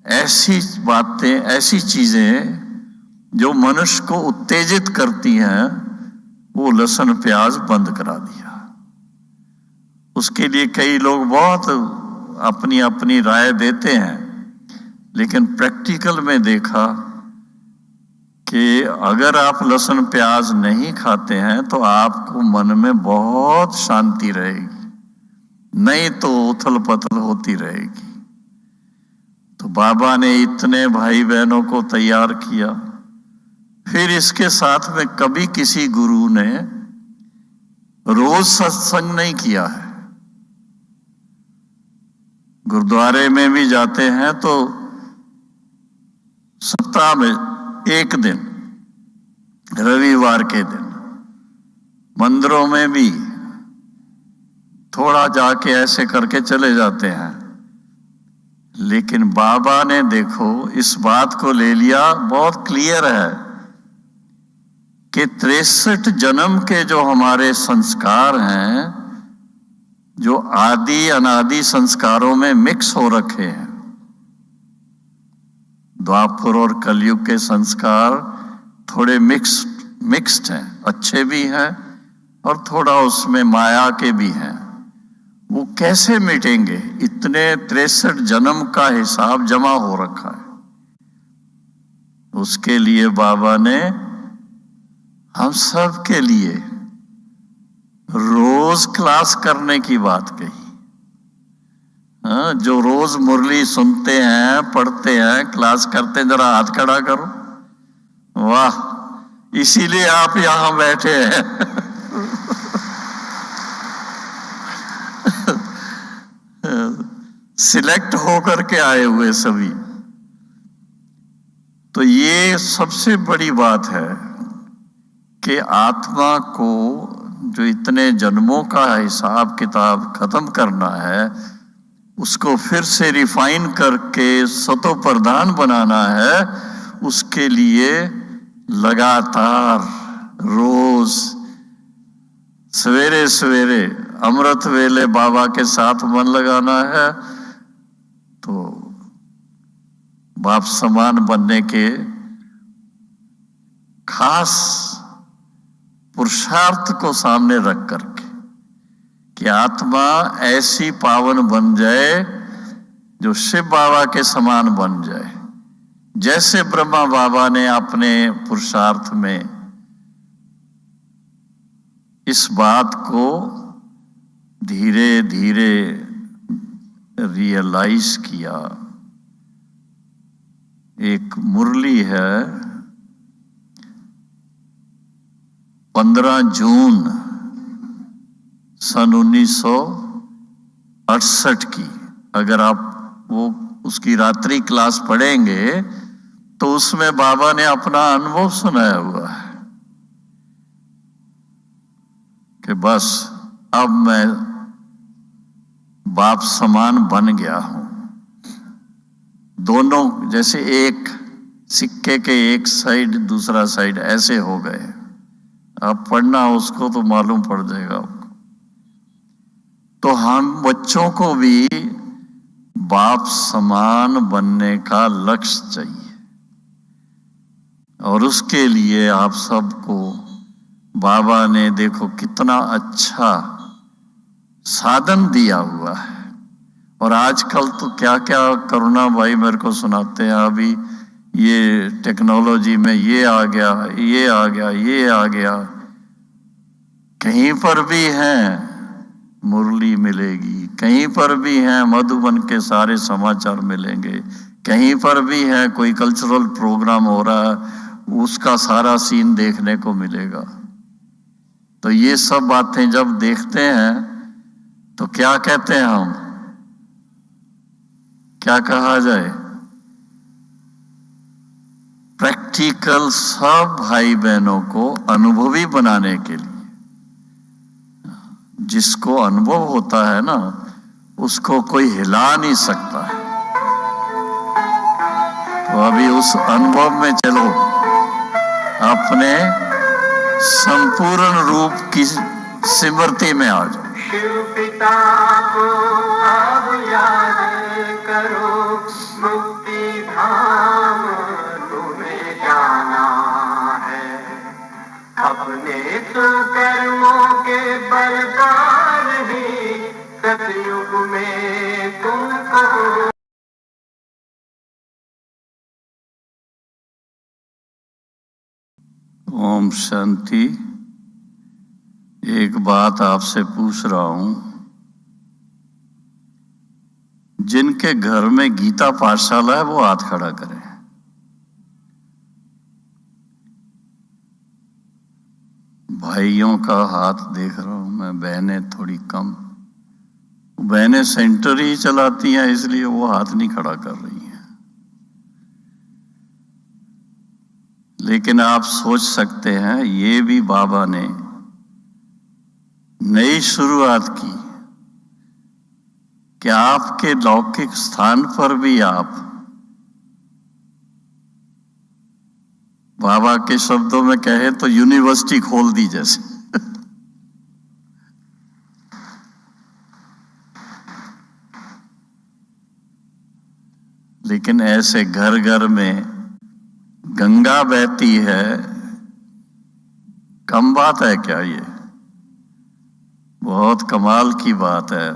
ऐसी बातें, ऐसी चीजें जो मनुष्य को उत्तेजित करती हैं, वो लहसुन प्याज बंद करा दिया। उसके लिए कई लोग बहुत अपनी अपनी राय देते हैं, लेकिन प्रैक्टिकल में देखा कि अगर आप लहसुन प्याज नहीं खाते हैं तो आपको मन में बहुत शांति रहेगी, नहीं तो उथल पथल होती रहेगी। तो बाबा ने इतने भाई बहनों को तैयार किया। फिर इसके साथ में कभी किसी गुरु ने रोज सत्संग नहीं किया है। गुरुद्वारे में भी जाते हैं तो सप्ताह में एक दिन, रविवार के दिन मंदिरों में भी थोड़ा जाके ऐसे करके चले जाते हैं। लेकिन बाबा ने देखो इस बात को ले लिया, बहुत क्लियर है कि 63 जन्म के जो हमारे संस्कार हैं, जो आदि अनादि संस्कारों में मिक्स हो रखे हैं, द्वापर और कलयुग के संस्कार थोड़े मिक्स्ड हैं, अच्छे भी हैं और थोड़ा उसमें माया के भी हैं। वो कैसे मिटेंगे? इतने 63 जन्म का हिसाब जमा हो रखा है। उसके लिए बाबा ने हम सब के लिए रोज क्लास करने की बात कही। हाँ, जो रोज मुरली सुनते हैं, पढ़ते हैं, क्लास करते हैं, जरा हाथ खड़ा करो। वाह, इसीलिए आप यहां बैठे हैं। सिलेक्ट होकर के आए हुए सभी। तो ये सबसे बड़ी बात है कि आत्मा को जो इतने जन्मों का हिसाब किताब खत्म करना है, उसको फिर से रिफाइन करके सतो प्रधान बनाना है। उसके लिए लगातार रोज सवेरे सवेरे अमृत वेले बाबा के साथ मन लगाना है। तो बाप समान बनने के खास पुरुषार्थ को सामने रख करके कि आत्मा ऐसी पावन बन जाए जो शिव बाबा के समान बन जाए। जैसे ब्रह्मा बाबा ने अपने पुरुषार्थ में इस बात को धीरे धीरे रियलाइज किया। एक मुरली है 15 जून सन 1968 की। अगर आप वो उसकी रात्रि क्लास पढ़ेंगे तो उसमें बाबा ने अपना अनुभव सुनाया हुआ है कि बस अब मैं बाप समान बन गया हूं। दोनों जैसे एक सिक्के के एक साइड दूसरा साइड ऐसे हो गए। आप पढ़ना उसको तो मालूम पड़ जाएगा आपको। तो हम बच्चों को भी बाप समान बनने का लक्ष्य चाहिए और उसके लिए आप सबको बाबा ने देखो कितना अच्छा साधन दिया हुआ है। और आजकल तो क्या क्या करुणा भाई मेरे को सुनाते हैं, अभी ये टेक्नोलॉजी में ये आ गया, ये आ गया, ये आ गया। कहीं पर भी हैं मुरली मिलेगी, कहीं पर भी हैं मधुबन के सारे समाचार मिलेंगे, कहीं पर भी है कोई कल्चरल प्रोग्राम हो रहा है, उसका सारा सीन देखने को मिलेगा। तो ये सब बातें जब देखते हैं तो क्या कहते हैं हम, क्या कहा जाए, प्रैक्टिकल सब भाई बहनों को अनुभवी बनाने के लिए। जिसको अनुभव होता है ना, उसको कोई हिला नहीं सकता है। तो अभी उस अनुभव में चलो, अपने संपूर्ण रूप की स्मृति में आ जाओ। शिव पिता को अब याद करो, मुक्ति धाम तुम्हें जाना है। अपने कर्मों के बरकार ही सतयुग में तुमको। ओम शांति। एक बात आपसे पूछ रहा हूं, जिनके घर में गीता पाठशाला है वो हाथ खड़ा करें। भाइयों का हाथ देख रहा हूं मैं, बहनें थोड़ी कम। बहनें सेंटर ही चलाती हैं इसलिए वो हाथ नहीं खड़ा कर रही हैं। लेकिन आप सोच सकते हैं ये भी बाबा ने नई शुरुआत की कि आपके लौकिक स्थान पर भी आप बाबा के शब्दों में कहे तो यूनिवर्सिटी खोल दी जैसे। लेकिन ऐसे घर घर में गंगा बहती है, कम बात है क्या? ये बहुत कमाल की बात है।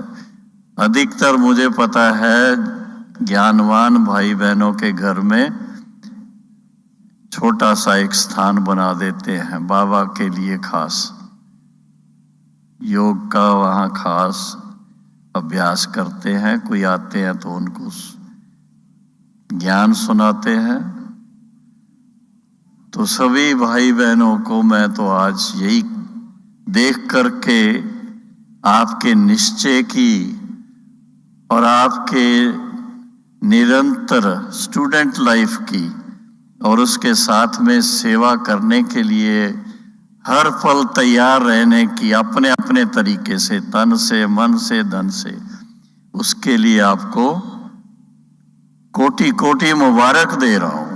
अधिकतर मुझे पता है ज्ञानवान भाई बहनों के घर में छोटा सा एक स्थान बना देते हैं बाबा के लिए खास, योग का वहाँ खास अभ्यास करते हैं। कोई आते हैं तो उनको ज्ञान सुनाते हैं। तो सभी भाई बहनों को मैं तो आज यही देख करके आपके निश्चय की और आपके निरंतर स्टूडेंट लाइफ की और उसके साथ में सेवा करने के लिए हर पल तैयार रहने की, अपने अपने तरीके से, तन से, मन से, धन से, उसके लिए आपको कोटि कोटि मुबारक दे रहा हूं।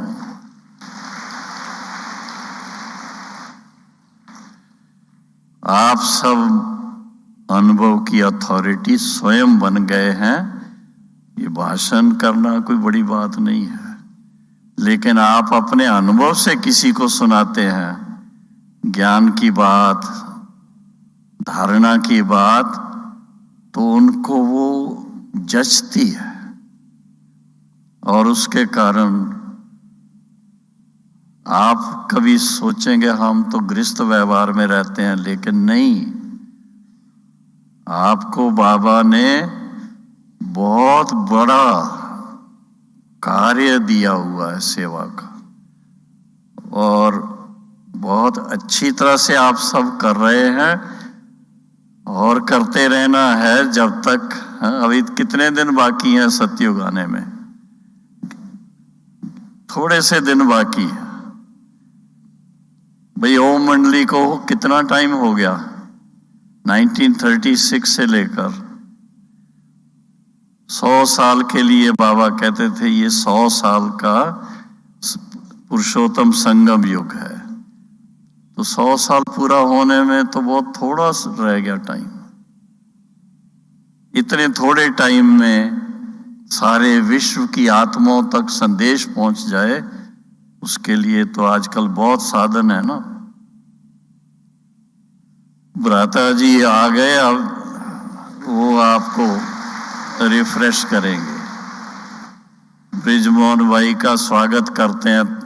आप सब अनुभव की अथॉरिटी स्वयं बन गए हैं। ये भाषण करना कोई बड़ी बात नहीं है, लेकिन आप अपने अनुभव से किसी को सुनाते हैं ज्ञान की बात, धारणा की बात, तो उनको वो जचती है और उसके कारण आप कभी सोचेंगे हम तो गृहस्थ व्यवहार में रहते हैं, लेकिन नहीं, आपको बाबा ने बहुत बड़ा कार्य दिया हुआ है सेवा का, और बहुत अच्छी तरह से आप सब कर रहे हैं और करते रहना है जब तक। अभी कितने दिन बाकी हैं सत्युग आने में? थोड़े से दिन बाकी है भाई। ओम मंडली को कितना टाइम हो गया? 1936 से लेकर 100 साल के लिए बाबा कहते थे ये 100 साल का पुरुषोत्तम संगम युग है। तो 100 साल पूरा होने में तो बहुत थोड़ा रह गया टाइम। इतने थोड़े टाइम में सारे विश्व की आत्माओं तक संदेश पहुंच जाए, उसके लिए तो आजकल बहुत साधन है ना। भ्राता जी आ गए, अब वो आपको रिफ्रेश करेंगे। ब्रिजमोहन भाई का स्वागत करते हैं।